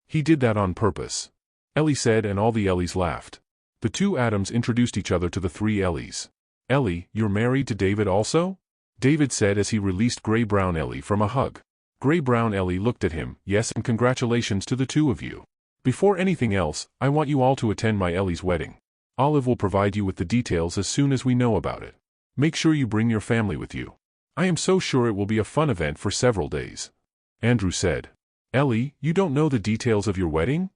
Speaker 1: He did that on purpose. Ellie said and all the Ellies laughed. The 2 Adams introduced each other to the 3 Ellies. Ellie, you're married to David also? David said as he released gray-brown Ellie from a hug. Gray-brown Ellie looked at him. Yes, and congratulations to the 2 of you. Before anything else, I want you all to attend my Ellie's wedding. Olive will provide you with the details as soon as we know about it. Make sure you bring your family with you. I am so sure it will be a fun event for several days. Andrew said. Ellie, you don't know the details of your wedding?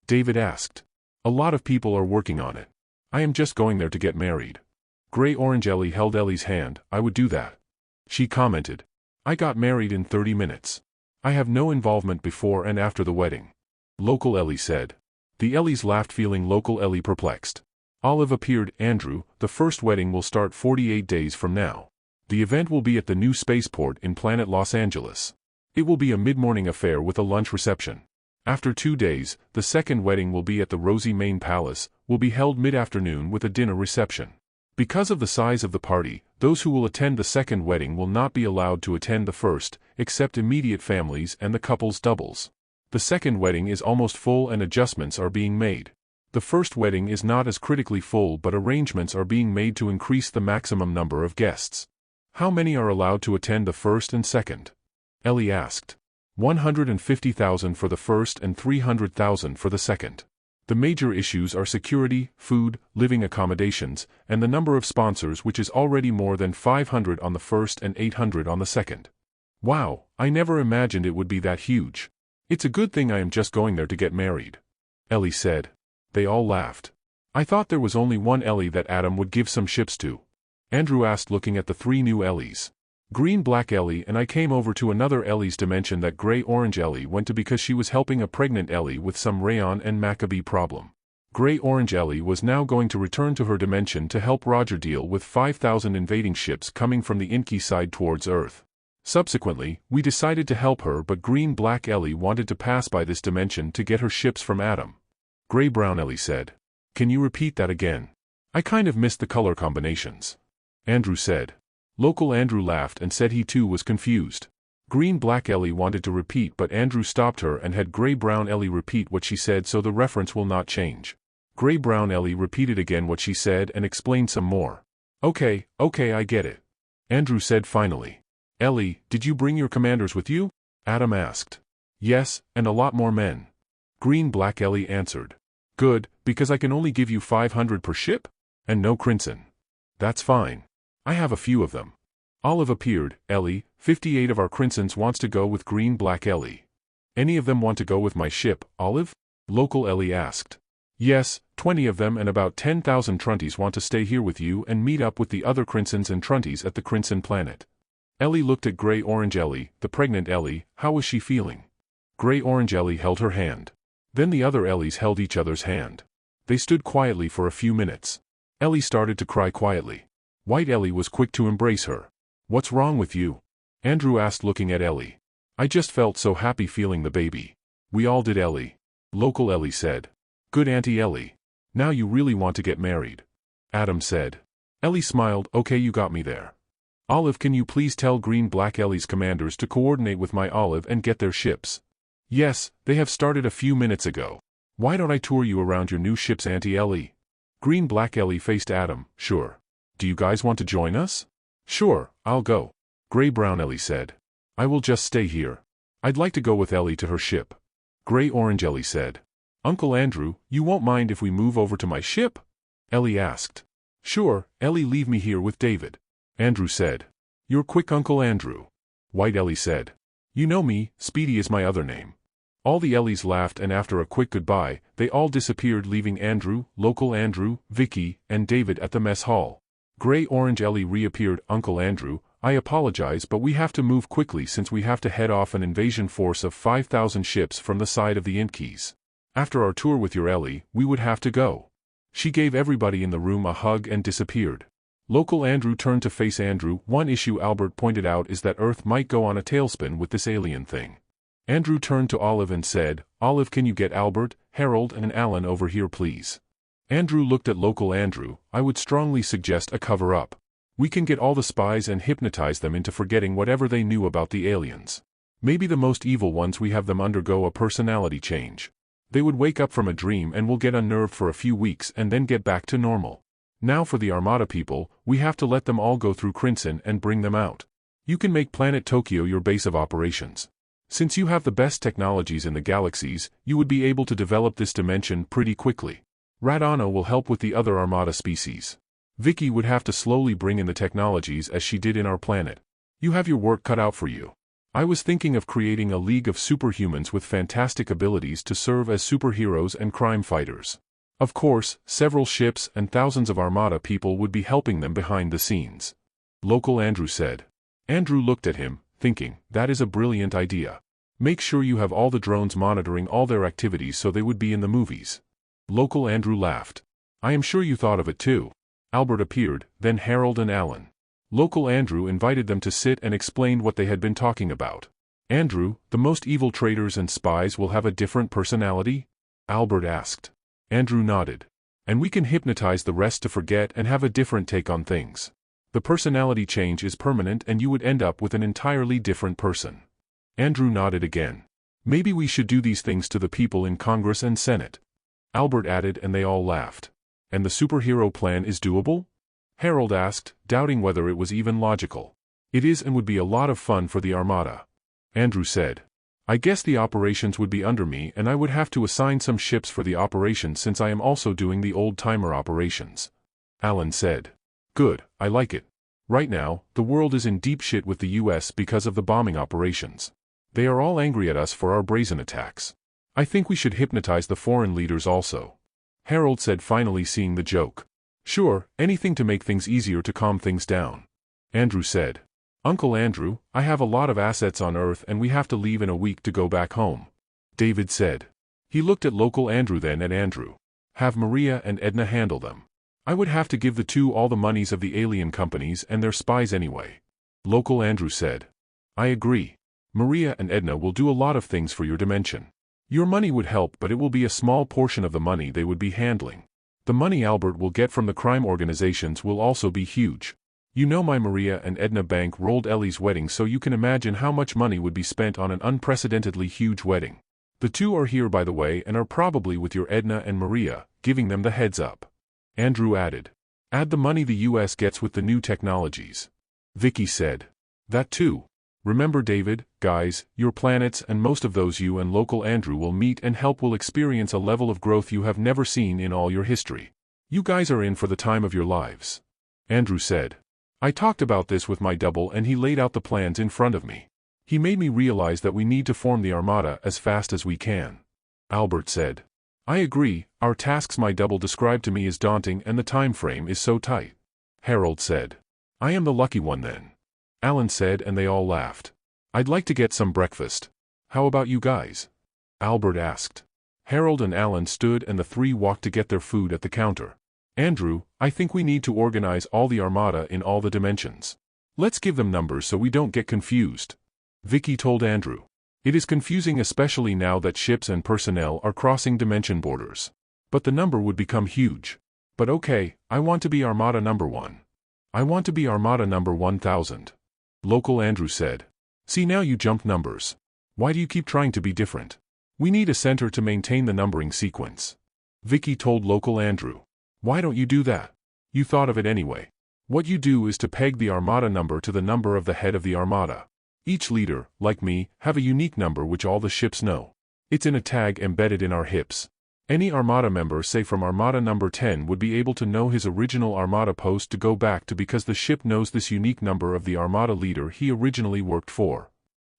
Speaker 1: David asked. A lot of people are working on it. I am just going there to get married. Gray-orange Ellie held Ellie's hand. I would do that. She commented. I got married in 30 minutes. I have no involvement before and after the wedding. Local Ellie said. The Ellies laughed feeling local Ellie perplexed. Olive appeared. Andrew, the first wedding will start 48 days from now. The event will be at the new spaceport in Planet Los Angeles. It will be a mid-morning affair with a lunch reception. After 2 days, the second wedding will be at the Rosie Main Palace, will be held mid-afternoon with a dinner reception. Because of the size of the party, those who will attend the second wedding will not be allowed to attend the first, except immediate families and the couple's doubles. The second wedding is almost full and adjustments are being made. The first wedding is not as critically full but arrangements are being made to increase the maximum number of guests. How many are allowed to attend the first and second? Ellie asked. 150,000 for the first and 300,000 for the second. The major issues are security, food, living accommodations, and the number of sponsors which is already more than 500 on the first and 800 on the second. Wow, I never imagined it would be that huge. It's a good thing I am just going there to get married. Ellie said. They all laughed. I thought there was only one Ellie that Adam would give some ships to. Andrew asked looking at the 3 new Ellies. Green-black Ellie and I came over to another Ellie's dimension that gray-orange Ellie went to because she was helping a pregnant Ellie with some rayon and Maccabee problem. Gray-orange Ellie was now going to return to her dimension to help Roger deal with 5,000 invading ships coming from the Inky side towards Earth. Subsequently, we decided to help her but green-black Ellie wanted to pass by this dimension to get her ships from Adam. Gray-brown Ellie said. Can you repeat that again? I kind of missed the color combinations. Andrew said. Local Andrew laughed and said he too was confused. Green-black Ellie wanted to repeat but Andrew stopped her and had gray-brown Ellie repeat what she said so the reference will not change. Gray-brown Ellie repeated again what she said and explained some more. Okay, I get it. Andrew said finally. Ellie, did you bring your commanders with you? Adam asked. Yes, and a lot more men. Green-black Ellie answered. Good, because I can only give you 500 per ship? And no crimson. That's fine. I have a few of them. Olive appeared. Ellie, 58 of our Crinsons wants to go with green-black Ellie. Any of them want to go with my ship, Olive? Local Ellie asked. Yes, 20 of them and about 10,000 Trunties want to stay here with you and meet up with the other Crinsons and Trunties at the Crinson planet. Ellie looked at Gray-Orange Ellie, the pregnant Ellie. How was she feeling? Gray-Orange Ellie held her hand. Then the other Ellies held each other's hand. They stood quietly for a few minutes. Ellie started to cry quietly. White Ellie was quick to embrace her. What's wrong with you? Andrew asked, looking at Ellie. I just felt so happy feeling the baby. We all did, Ellie. Local Ellie said. Good, Auntie Ellie. Now you really want to get married. Adam said. Ellie smiled. Okay, you got me there. Olive, can you please tell Green-Black Ellie's commanders to coordinate with my Olive and get their ships? Yes, they have started a few minutes ago. Why don't I tour you around your new ships, Auntie Ellie? Green-Black Ellie faced Adam. Sure. Do you guys want to join us? Sure, I'll go. Gray-Brown Ellie said. I will just stay here. I'd like to go with Ellie to her ship. Gray-Orange Ellie said. Uncle Andrew, you won't mind if we move over to my ship? Ellie asked. Sure, Ellie, leave me here with David. Andrew said. You're quick, Uncle Andrew. White Ellie said. You know me, Speedy is my other name. All the Ellies laughed, and after a quick goodbye, they all disappeared, leaving Andrew, Local Andrew, Vicky, and David at the mess hall. Gray-Orange Ellie reappeared. Uncle Andrew, I apologize, but we have to move quickly since we have to head off an invasion force of 5,000 ships from the side of the Inkeys. After our tour with your Ellie, we would have to go. She gave everybody in the room a hug and disappeared. Local Andrew turned to face Andrew. One issue Albert pointed out is that Earth might go on a tailspin with this alien thing. Andrew turned to Olive and said, Olive, can you get Albert, Harold, and Alan over here, please? Andrew looked at Local Andrew. I would strongly suggest a cover-up. We can get all the spies and hypnotize them into forgetting whatever they knew about the aliens. Maybe the most evil ones, we have them undergo a personality change. They would wake up from a dream and will get unnerved for a few weeks and then get back to normal. Now for the Armada people, we have to let them all go through Crinson and bring them out. You can make Planet Tokyo your base of operations. Since you have the best technologies in the galaxies, you would be able to develop this dimension pretty quickly. Radana will help with the other Armada species. Vicky would have to slowly bring in the technologies as she did in our planet. You have your work cut out for you. I was thinking of creating a league of superhumans with fantastic abilities to serve as superheroes and crime fighters. Of course, several ships and thousands of Armada people would be helping them behind the scenes. Local Andrew said. Andrew looked at him, thinking, that is a brilliant idea. Make sure you have all the drones monitoring all their activities so they would be in the movies. Local Andrew laughed. I am sure you thought of it too. Albert appeared, then Harold and Alan. Local Andrew invited them to sit and explained what they had been talking about. Andrew, the most evil traitors and spies will have a different personality? Albert asked. Andrew nodded. And we can hypnotize the rest to forget and have a different take on things. The personality change is permanent and you would end up with an entirely different person. Andrew nodded again. Maybe we should do these things to the people in Congress and Senate. Albert added, and they all laughed. And the superhero plan is doable? Harold asked, doubting whether it was even logical. It is, and would be a lot of fun for the Armada. Andrew said. I guess the operations would be under me and I would have to assign some ships for the operations since I am also doing the old-timer operations. Alan said. Good, I like it. Right now, the world is in deep shit with the US because of the bombing operations. They are all angry at us for our brazen attacks. I think we should hypnotize the foreign leaders also. Harold said, finally seeing the joke. Sure, anything to make things easier to calm things down. Andrew said. Uncle Andrew, I have a lot of assets on Earth and we have to leave in a week to go back home. David said. He looked at Local Andrew, then at Andrew. Have Maria and Edna handle them. I would have to give the two all the monies of the alien companies and their spies anyway. Local Andrew said. I agree. Maria and Edna will do a lot of things for your dimension. Your money would help, but it will be a small portion of the money they would be handling. The money Albert will get from the crime organizations will also be huge. You know my Maria and Edna bank rolled Ellie's wedding, so you can imagine how much money would be spent on an unprecedentedly huge wedding. The two are here, by the way, and are probably with your Edna and Maria, giving them the heads up. Andrew added. Add the money the US gets with the new technologies. Vicky said. That too. Remember, David, guys, your planets and most of those you and Local Andrew will meet and help will experience a level of growth you have never seen in all your history. You guys are in for the time of your lives. Andrew said. I talked about this with my double and he laid out the plans in front of me. He made me realize that we need to form the Armada as fast as we can. Albert said. I agree, our tasks my double described to me is daunting and the time frame is so tight. Harold said. I am the lucky one then. Alan said and they all laughed. I'd like to get some breakfast. How about you guys? Albert asked. Harold and Alan stood and the three walked to get their food at the counter. Andrew, I think we need to organize all the Armada in all the dimensions. Let's give them numbers so we don't get confused. Vicky told Andrew. It is confusing especially now that ships and personnel are crossing dimension borders. But the number would become huge. But okay, I want to be Armada number 1. I want to be Armada number 1000. Local Andrew said. See now you jumped numbers. Why do you keep trying to be different? We need a center to maintain the numbering sequence. Vicky told local Andrew. Why don't you do that? You thought of it anyway. What you do is to peg the Armada number to the number of the head of the Armada. Each leader, like me, have a unique number which all the ships know. It's in a tag embedded in our hips. Any Armada member, say from Armada number 10, would be able to know his original Armada post to go back to because the ship knows this unique number of the Armada leader he originally worked for.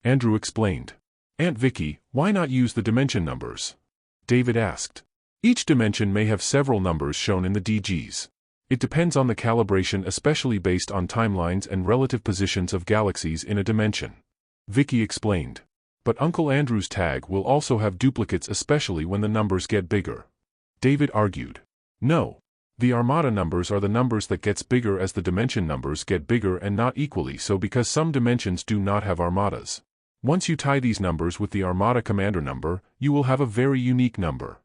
Speaker 1: Andrew explained. Aunt Vicky, why not use the dimension numbers? David asked. Each dimension may have several numbers shown in the DGs. It depends on the calibration, especially based on timelines and relative positions of galaxies in a dimension. Vicky explained. But Uncle Andrew's tag will also have duplicates, especially when the numbers get bigger. David argued. No. The Armada numbers are the numbers that gets bigger as the dimension numbers get bigger and not equally so because some dimensions do not have Armadas. Once you tie these numbers with the Armada commander number, you will have a very unique number.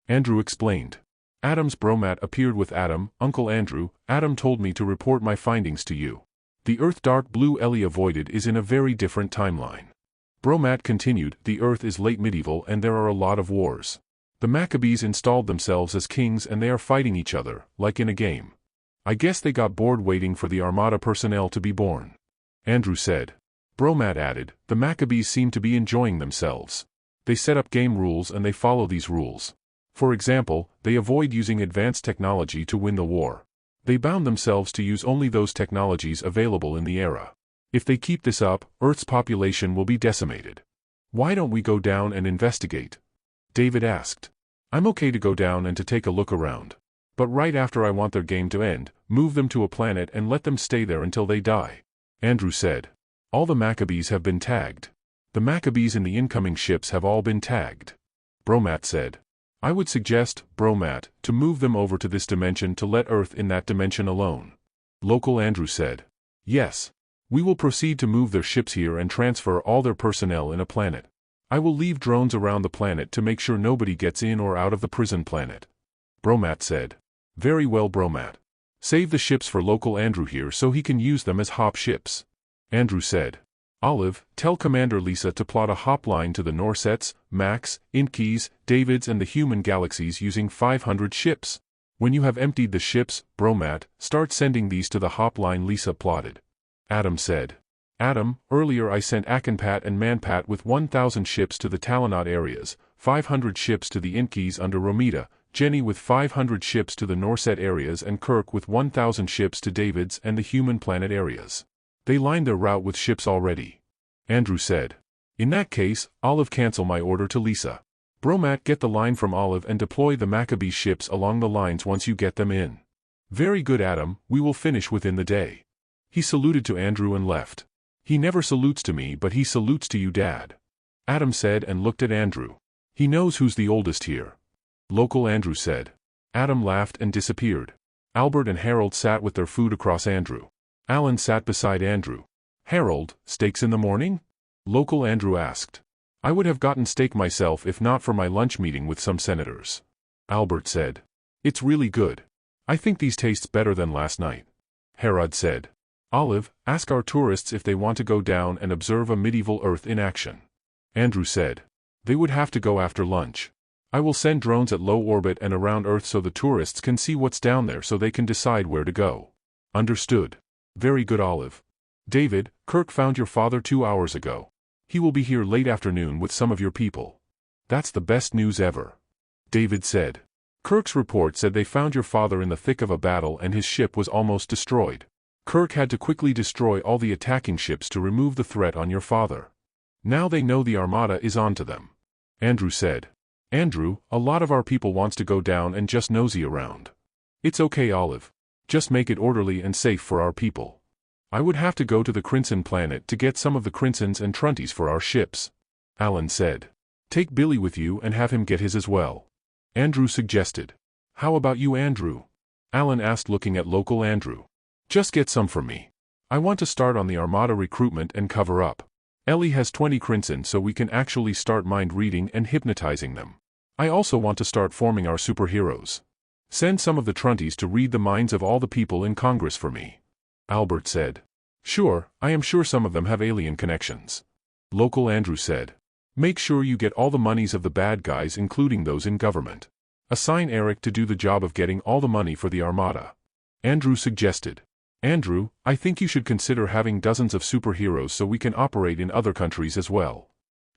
Speaker 1: Andrew explained. Adam's bromat appeared with Adam. Uncle Andrew, Adam told me to report my findings to you. The Earth dark blue Ellie avoided is in a very different timeline. Bromat continued, the Earth is late medieval and there are a lot of wars. The Maccabees installed themselves as kings and they are fighting each other, like in a game. I guess they got bored waiting for the Armada personnel to be born. Andrew said. Bromat added, the Maccabees seem to be enjoying themselves. They set up game rules and they follow these rules. For example, they avoid using advanced technology to win the war. They bound themselves to use only those technologies available in the era. If they keep this up, Earth's population will be decimated. Why don't we go down and investigate? David asked. I'm okay to go down and to take a look around. But right after I want their game to end, move them to a planet and let them stay there until they die. Andrew said. All the Maccabees have been tagged. The Maccabees in the incoming ships have all been tagged. Bromat said. I would suggest, Bromat, to move them over to this dimension to let Earth in that dimension alone. Local Andrew said. Yes. We will proceed to move their ships here and transfer all their personnel in a planet. I will leave drones around the planet to make sure nobody gets in or out of the prison planet. Bromat said. Very well, Bromat. Save the ships for local Andrew here so he can use them as hop ships. Andrew said. Olive, tell Commander Lisa to plot a hop line to the Norsets, Max, Inkeys, Davids and the human galaxies using 500 ships. When you have emptied the ships, Bromat, start sending these to the hop line Lisa plotted. Adam said. Adam, earlier I sent Akinpat and Manpat with 1,000 ships to the Talonot areas, 500 ships to the Inkeys under Romita, Jenny with 500 ships to the Norset areas and Kirk with 1,000 ships to Davids and the human planet areas. They lined their route with ships already. Andrew said. In that case, Olive cancel my order to Lisa. Bromat get the line from Olive and deploy the Maccabee ships along the lines once you get them in. Very good Adam, we will finish within the day. He saluted to Andrew and left. He never salutes to me but he salutes to you Dad. Adam said and looked at Andrew. He knows who's the oldest here. Local Andrew said. Adam laughed and disappeared. Albert and Harold sat with their food across Andrew. Alan sat beside Andrew. Harold, steaks in the morning? Local Andrew asked. I would have gotten steak myself if not for my lunch meeting with some senators. Albert said. It's really good. I think these tastes better than last night. Herod said. Olive, ask our tourists if they want to go down and observe a medieval Earth in action. Andrew said. They would have to go after lunch. I will send drones at low orbit and around Earth so the tourists can see what's down there so they can decide where to go. Understood. Very good Olive. David, Kirk found your father 2 hours ago. He will be here late afternoon with some of your people. That's the best news ever. David said. Kirk's report said they found your father in the thick of a battle and his ship was almost destroyed. Kirk had to quickly destroy all the attacking ships to remove the threat on your father. Now they know the Armada is onto them. Andrew said. Andrew, a lot of our people wants to go down and just nosy around. It's okay, Olive. Just make it orderly and safe for our people. I would have to go to the Crimson planet to get some of the Crimsons and Trunties for our ships. Alan said. Take Billy with you and have him get his as well. Andrew suggested. How about you, Andrew? Alan asked, looking at local Andrew. Just get some for me. I want to start on the Armada recruitment and cover up. Ellie has 20 Crimson, so we can actually start mind reading and hypnotizing them. I also want to start forming our superheroes. Send some of the Trunties to read the minds of all the people in Congress for me. Albert said. Sure, I am sure some of them have alien connections. Local Andrew said. Make sure you get all the monies of the bad guys, including those in government. Assign Eric to do the job of getting all the money for the Armada. Andrew suggested. Andrew, I think you should consider having dozens of superheroes so we can operate in other countries as well.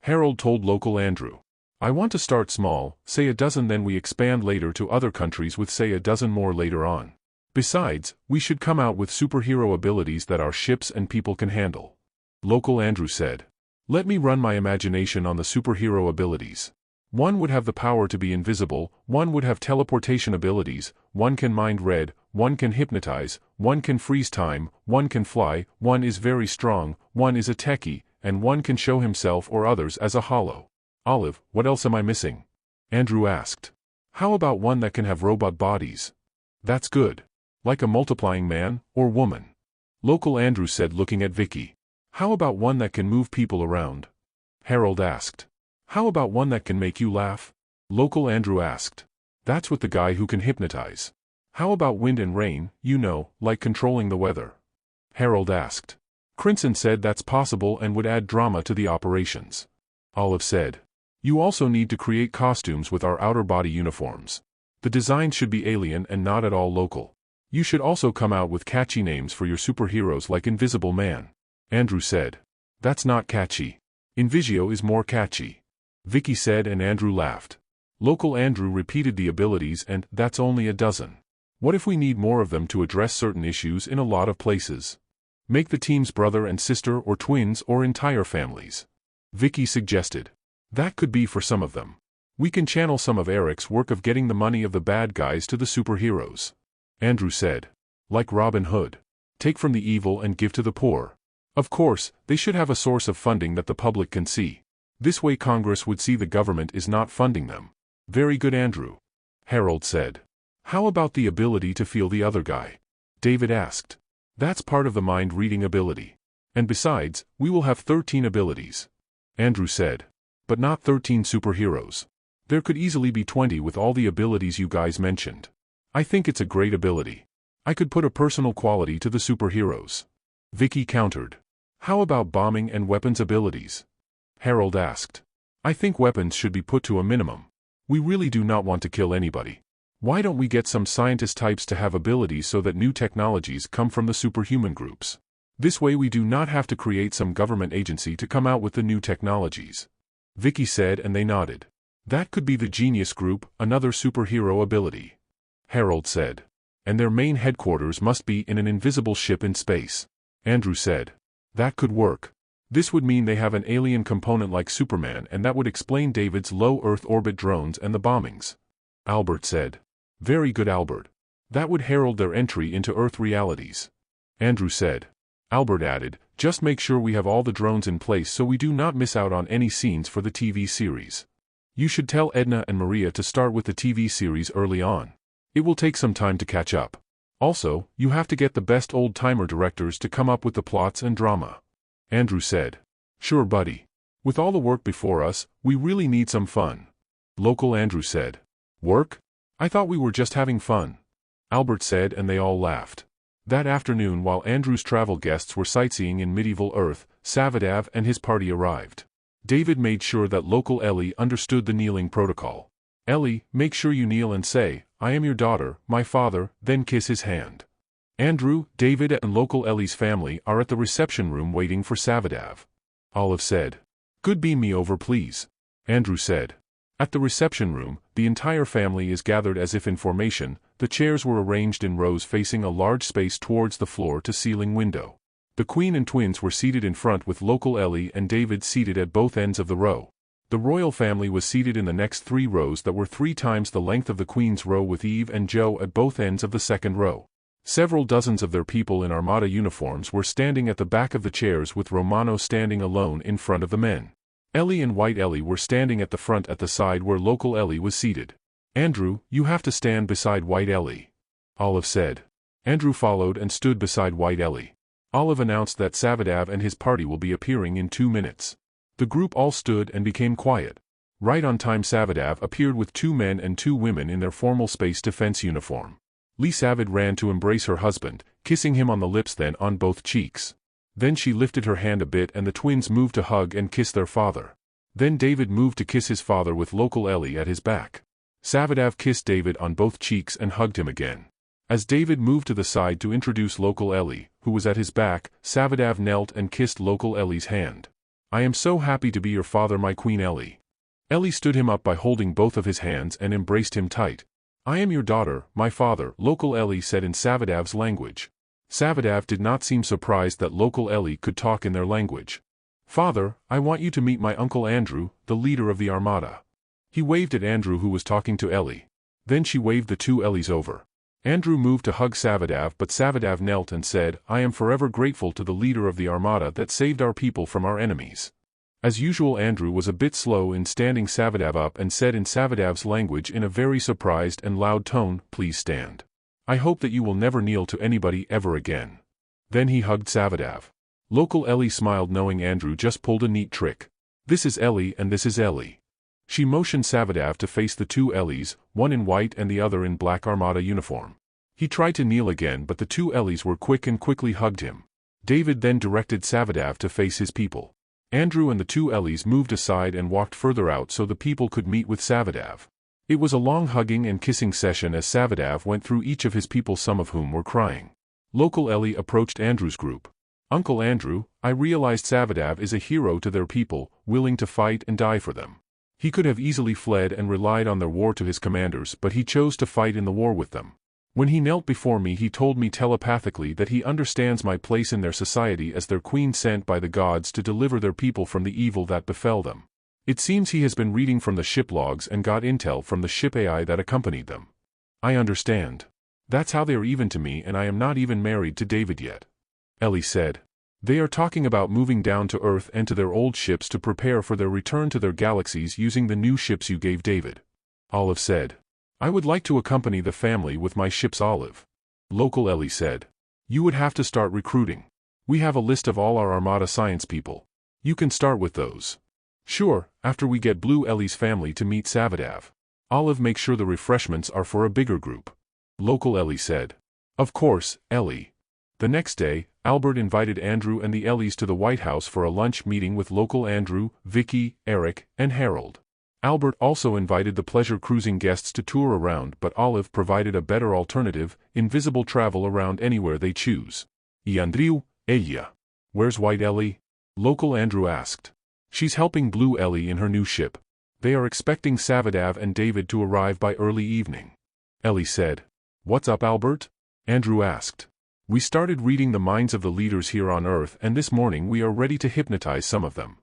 Speaker 1: Harold told local Andrew. I want to start small, say a dozen, then we expand later to other countries with say a dozen more later on. Besides, we should come out with superhero abilities that our ships and people can handle. Local Andrew said. Let me run my imagination on the superhero abilities. One would have the power to be invisible, one would have teleportation abilities, one can mind read, one can hypnotize, one can freeze time, one can fly, one is very strong, one is a techie, and one can show himself or others as a hollow. Olive, what else am I missing? Andrew asked. How about one that can have robot bodies? That's good. Like a multiplying man, or woman. Local Andrew said, looking at Vicky. How about one that can move people around? Harold asked. How about one that can make you laugh? Local Andrew asked. That's with the guy who can hypnotize. How about wind and rain, you know, like controlling the weather? Harold asked. Crimson said that's possible and would add drama to the operations. Olive said. You also need to create costumes with our outer body uniforms. The designs should be alien and not at all local. You should also come out with catchy names for your superheroes like Invisible Man. Andrew said. That's not catchy. Invisio is more catchy. Vicky said, and Andrew laughed. Local Andrew repeated the abilities, and that's only a dozen. What if we need more of them to address certain issues in a lot of places? Make the teams brother and sister or twins or entire families. Vicky suggested. That could be for some of them. We can channel some of Eric's work of getting the money of the bad guys to the superheroes. Andrew said. Like Robin Hood. Take from the evil and give to the poor. Of course, they should have a source of funding that the public can see. This way Congress would see the government is not funding them. Very good, Andrew. Harold said. How about the ability to feel the other guy? David asked. That's part of the mind-reading ability. And besides, we will have 13 abilities. Andrew said. But not 13 superheroes. There could easily be 20 with all the abilities you guys mentioned. I think it's a great ability. I could put a personal quality to the superheroes. Vicky countered. How about bombing and weapons abilities? Harold asked. I think weapons should be put to a minimum. We really do not want to kill anybody. Why don't we get some scientist types to have abilities so that new technologies come from the superhuman groups? This way we do not have to create some government agency to come out with the new technologies. Vicky said, and they nodded. That could be the Genius Group, another superhero ability. Harold said. And their main headquarters must be in an invisible ship in space. Andrew said. That could work. This would mean they have an alien component like Superman, and that would explain David's low Earth orbit drones and the bombings. Albert said. Very good, Albert. That would herald their entry into Earth realities. Andrew said. Albert added, just make sure we have all the drones in place so we do not miss out on any scenes for the TV series. You should tell Edna and Maria to start with the TV series early on. It will take some time to catch up. Also, you have to get the best old-timer directors to come up with the plots and drama. Andrew said. Sure, buddy. With all the work before us, we really need some fun. Local Andrew said. Work? I thought we were just having fun. Albert said, and they all laughed. That afternoon, while Andrew's travel guests were sightseeing in medieval Earth, Savadav and his party arrived. David made sure that local Ellie understood the kneeling protocol. Ellie, make sure you kneel and say, I am your daughter, my father, then kiss his hand. Andrew, David and local Ellie's family are at the reception room waiting for Savadav. Olive said. Could beam me over, please. Andrew said. At the reception room, the entire family is gathered as if in formation. The chairs were arranged in rows facing a large space towards the floor-to-ceiling window. The Queen and twins were seated in front with local Ellie and David seated at both ends of the row. The royal family was seated in the next 3 rows that were 3 times the length of the Queen's row, with Eve and Joe at both ends of the second row. Several dozens of their people in Armada uniforms were standing at the back of the chairs, with Romano standing alone in front of the men. Ellie and White Ellie were standing at the front at the side where local Ellie was seated. "Andrew, you have to stand beside White Ellie," Olive said. Andrew followed and stood beside White Ellie. Olive announced that Savadav and his party will be appearing in 2 minutes. The group all stood and became quiet. Right on time, Savadav appeared with 2 men and 2 women in their formal space defense uniform. Lee Savid ran to embrace her husband, kissing him on the lips, then on both cheeks. Then she lifted her hand a bit and the twins moved to hug and kiss their father. Then David moved to kiss his father with local Ellie at his back. Savadav kissed David on both cheeks and hugged him again. As David moved to the side to introduce local Ellie, who was at his back, Savadav knelt and kissed local Ellie's hand. "I am so happy to be your father, my Queen Ellie." Ellie stood him up by holding both of his hands and embraced him tight. "I am your daughter, my father," local Ellie said in Savadav's language. Savadav did not seem surprised that local Ellie could talk in their language. "Father, I want you to meet my uncle Andrew, the leader of the Armada." He waved at Andrew, who was talking to Ellie. Then she waved the 2 Ellies over. Andrew moved to hug Savadav, but Savadav knelt and said, "I am forever grateful to the leader of the Armada that saved our people from our enemies." As usual, Andrew was a bit slow in standing Savadav up and said in Savadav's language in a very surprised and loud tone, "Please stand. I hope that you will never kneel to anybody ever again." Then he hugged Savadav. Local Ellie smiled, knowing Andrew just pulled a neat trick. "This is Ellie and this is Ellie." She motioned Savadav to face the 2 Ellies, one in white and the other in black Armada uniform. He tried to kneel again, but the 2 Ellies were quick and quickly hugged him. David then directed Savadav to face his people. Andrew and the 2 Ellies moved aside and walked further out so the people could meet with Savadav. It was a long hugging and kissing session as Savadav went through each of his people, some of whom were crying. Local Ellie approached Andrew's group. "Uncle Andrew, I realized Savadav is a hero to their people, willing to fight and die for them. He could have easily fled and relied on their war to his commanders, but he chose to fight in the war with them. When he knelt before me, he told me telepathically that he understands my place in their society as their queen sent by the gods to deliver their people from the evil that befell them. It seems he has been reading from the ship logs and got intel from the ship AI that accompanied them. I understand. That's how they are even to me, and I am not even married to David yet." Ellie said. "They are talking about moving down to Earth and to their old ships to prepare for their return to their galaxies using the new ships you gave David." Olive said. "I would like to accompany the family with my ships, Olive." Local Ellie said. "You would have to start recruiting. We have a list of all our Armada science people. You can start with those." "Sure, after we get Blue Ellie's family to meet Savadav. Olive, make sure the refreshments are for a bigger group." Local Ellie said. "Of course, Ellie." The next day, Albert invited Andrew and the Ellies to the White House for a lunch meeting with local Andrew, Vicky, Eric, and Harold. Albert also invited the pleasure cruising guests to tour around, but Olive provided a better alternative, invisible travel around anywhere they choose. "Y Andrew, ella. Where's White Ellie?" Local Andrew asked. "She's helping Blue Ellie in her new ship. They are expecting Savadav and David to arrive by early evening." Ellie said. "What's up, Albert?" Andrew asked. "We started reading the minds of the leaders here on Earth, and this morning we are ready to hypnotize some of them."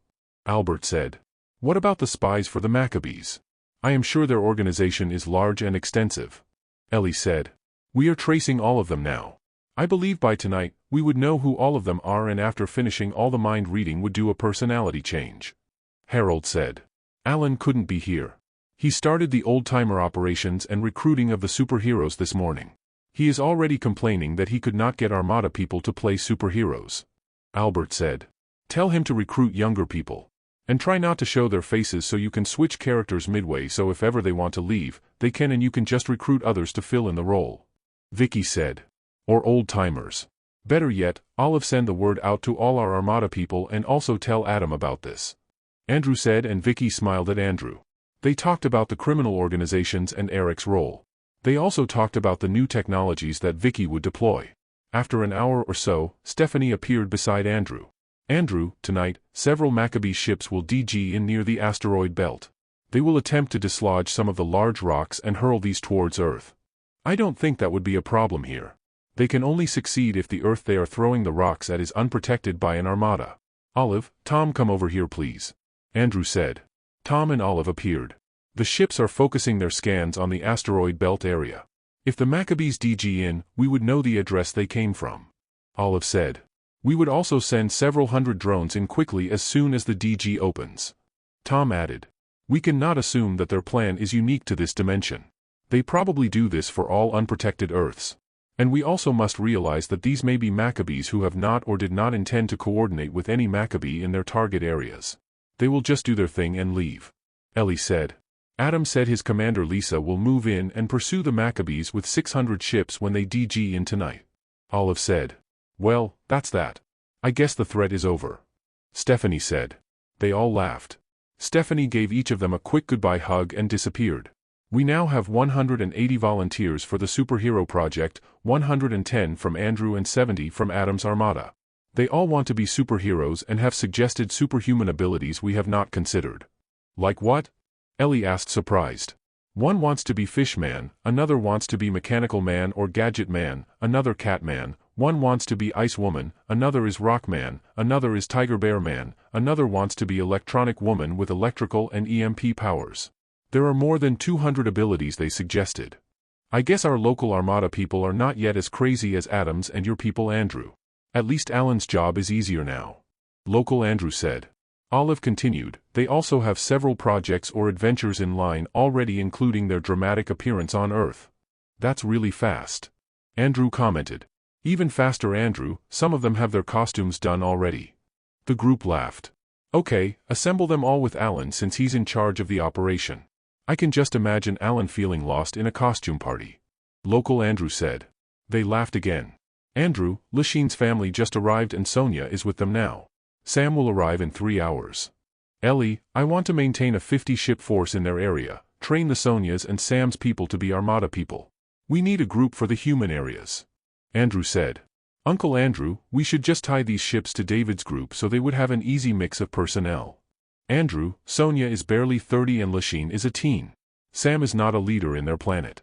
Speaker 1: Albert said. "What about the spies for the Maccabees? I am sure their organization is large and extensive." Ellie said. "We are tracing all of them now. I believe by tonight, we would know who all of them are, and after finishing all the mind reading would do a personality change." Harold said. "Alan couldn't be here. He started the old-timer operations and recruiting of the superheroes this morning. He is already complaining that he could not get Armada people to play superheroes." Albert said. "Tell him to recruit younger people. And try not to show their faces so you can switch characters midway, so if ever they want to leave, they can, and you can just recruit others to fill in the role." Vicky said. "Or old-timers. Better yet, Olive, send the word out to all our Armada people and also tell Adam about this." Andrew said, and Vicky smiled at Andrew. They talked about the criminal organizations and Eric's role. They also talked about the new technologies that Vicky would deploy. After an hour or so, Stephanie appeared beside Andrew. "Andrew, tonight, several Maccabee ships will DG in near the asteroid belt. They will attempt to dislodge some of the large rocks and hurl these towards Earth. I don't think that would be a problem here. They can only succeed if the Earth they are throwing the rocks at is unprotected by an Armada. Olive, Tom, come over here please," Andrew said. Tom and Olive appeared. The ships are focusing their scans on the asteroid belt area. If the Maccabees DG in, we would know the address they came from. Olive said. We would also send several hundred drones in quickly as soon as the DG opens. Tom added. We cannot assume that their plan is unique to this dimension. They probably do this for all unprotected Earths. And we also must realize that these may be Maccabees who have not or did not intend to coordinate with any Maccabee in their target areas. They will just do their thing and leave. Ellie said. Adam said his commander Lisa will move in and pursue the Maccabees with 600 ships when they DG in tonight. Olive said. Well, that's that. I guess the threat is over. Stephanie said. They all laughed. Stephanie gave each of them a quick goodbye hug and disappeared. We now have 180 volunteers for the superhero project, 110 from Andrew and 70 from Adam's Armada. They all want to be superheroes and have suggested superhuman abilities we have not considered. Like what? Ellie asked surprised. One wants to be Fish Man, another wants to be Mechanical Man or Gadget Man, another Cat Man, one wants to be Ice Woman, another is Rock Man, another is Tiger Bear Man, another wants to be Electronic Woman with electrical and EMP powers. There are more than 200 abilities they suggested. I guess our local Armada people are not yet as crazy as Adam's and your people Andrew. At least Alan's job is easier now. Local Andrew said. Olive continued, they also have several projects or adventures in line already including their dramatic appearance on Earth. That's really fast. Andrew commented. Even faster Andrew, some of them have their costumes done already. The group laughed. Okay, assemble them all with Alan since he's in charge of the operation. I can just imagine Alan feeling lost in a costume party. Local Andrew said. They laughed again. Andrew, Lasheen's family just arrived and Sonia is with them now. Sam will arrive in 3 hours. Ellie, I want to maintain a 50-ship force in their area, train the Sonia's and Sam's people to be Armada people. We need a group for the human areas. Andrew said. Uncle Andrew, we should just tie these ships to David's group so they would have an easy mix of personnel. Andrew, Sonia is barely 30 and Lasheen is a teen. Sam is not a leader in their planet.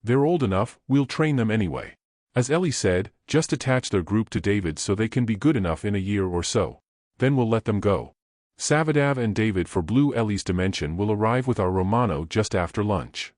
Speaker 1: They're old enough, we'll train them anyway. As Ellie said, just attach their group to David so they can be good enough in a year or so. Then we'll let them go. Savadav and David for Blue Ellie's dimension will arrive with our Romano just after lunch.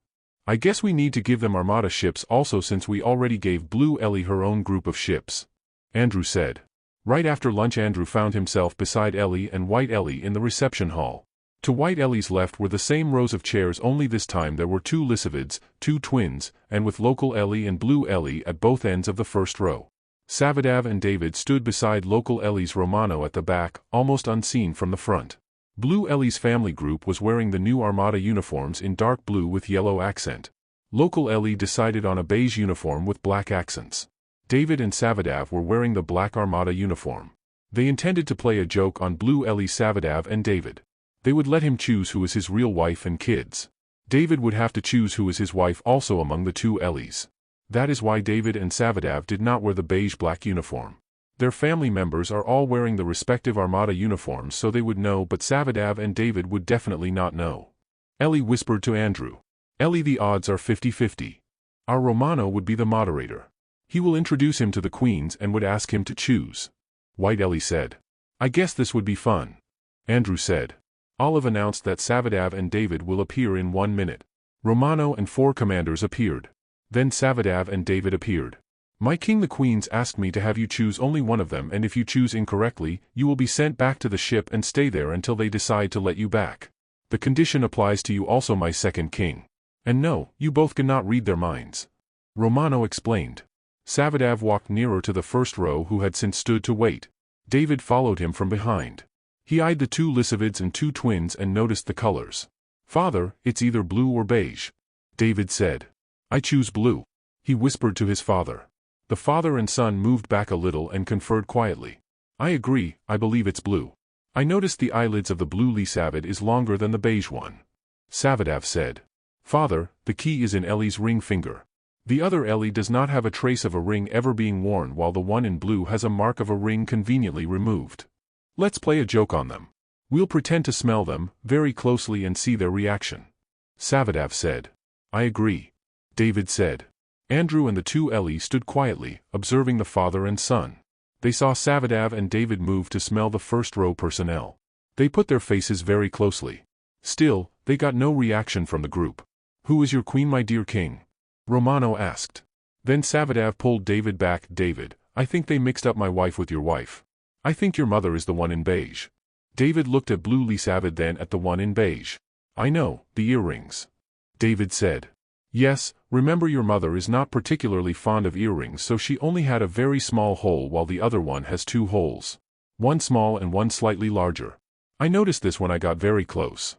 Speaker 1: I guess we need to give them Armada ships also since we already gave Blue Ellie her own group of ships. Andrew said. Right after lunch Andrew found himself beside Ellie and White Ellie in the reception hall. To White Ellie's left were the same rows of chairs only this time there were 2 Lysivids, 2 twins, and with Local Ellie and Blue Ellie at both ends of the first row. Savadav and David stood beside Local Ellie's Romano at the back, almost unseen from the front. Blue Ellie's family group was wearing the new Armada uniforms in dark blue with yellow accent. Local Ellie decided on a beige uniform with black accents. David and Savadav were wearing the black Armada uniform. They intended to play a joke on Blue Ellie, Savadav and David. They would let him choose who is his real wife and kids. David would have to choose who is his wife also among the 2 Ellies. That is why David and Savadav did not wear the beige-black uniform. Their family members are all wearing the respective Armada uniforms so they would know but Savadav and David would definitely not know. Ellie whispered to Andrew. Ellie, the odds are 50-50. Our Romano would be the moderator. He will introduce him to the queens and would ask him to choose. White Ellie said. I guess this would be fun. Andrew said. Olive announced that Savadav and David will appear in 1 minute. Romano and 4 commanders appeared. Then Savadav and David appeared. My king, the queens asked me to have you choose only one of them and if you choose incorrectly, you will be sent back to the ship and stay there until they decide to let you back. The condition applies to you also, my second king. And no, you both cannot read their minds. Romano explained. Savadav walked nearer to the first row who had since stood to wait. David followed him from behind. He eyed the 2 Lysivids and 2 twins and noticed the colors. Father, it's either blue or beige. David said. I choose blue. He whispered to his father. The father and son moved back a little and conferred quietly. I agree, I believe it's blue. I noticed the eyelids of the blue Lysavid is longer than the beige one. Savadav said. Father, the key is in Ellie's ring finger. The other Ellie does not have a trace of a ring ever being worn while the one in blue has a mark of a ring conveniently removed. Let's play a joke on them. We'll pretend to smell them very closely and see their reaction. Savadav said. I agree. David said. Andrew and the 2 Ellie stood quietly, observing the father and son. They saw Savadav and David move to smell the first row personnel. They put their faces very closely. Still, they got no reaction from the group. "Who is your queen, my dear king?" Romano asked. Then Savadav pulled David back. "David, I think they mixed up my wife with your wife. I think your mother is the one in beige." David looked at Blue Lisavid, then at the one in beige. "I know, the earrings." David said. "Yes, remember your mother is not particularly fond of earrings, so she only had a very small hole while the other one has two holes. One small and one slightly larger. I noticed this when I got very close."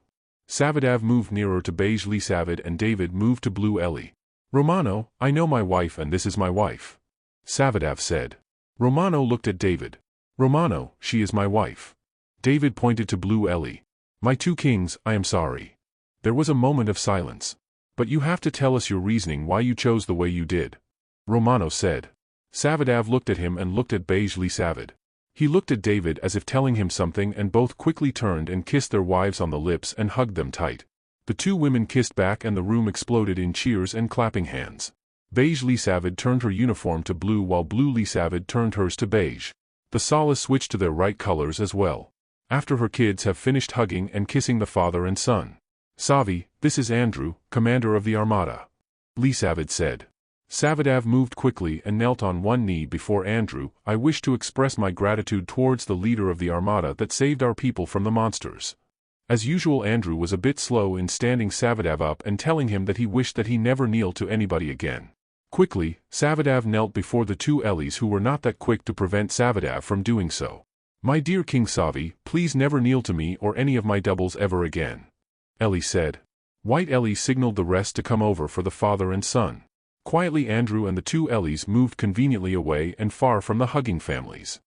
Speaker 1: Savadav moved nearer to beige Lisavid and David moved to Blue Ellie. "Romano, I know my wife and this is my wife," Savadav said. Romano looked at David. "Romano, she is my wife." David pointed to Blue Ellie. "My two kings, I am sorry." There was a moment of silence. "But you have to tell us your reasoning why you chose the way you did," Romano said. Savadav looked at him and looked at beige Lisavid. He looked at David as if telling him something, and both quickly turned and kissed their wives on the lips and hugged them tight. The two women kissed back and the room exploded in cheers and clapping hands. Beige Lisavid turned her uniform to blue while Blue Lisavid turned hers to beige. The Salas switched to their right colors as well. After her kids have finished hugging and kissing the father and son. "Savi, this is Andrew, commander of the Armada," Lisavid said. Savadav moved quickly and knelt on one knee before Andrew. "I wish to express my gratitude towards the leader of the Armada that saved our people from the monsters." As usual, Andrew was a bit slow in standing Savadav up and telling him that he wished that he never kneel to anybody again. Quickly, Savadav knelt before the two Ellies who were not that quick to prevent Savadav from doing so. "My dear King Savi, please never kneel to me or any of my doubles ever again," Ellie said. White Ellie signaled the rest to come over for the father and son. Quietly Andrew and the two Ellies moved conveniently away and far from the hugging families.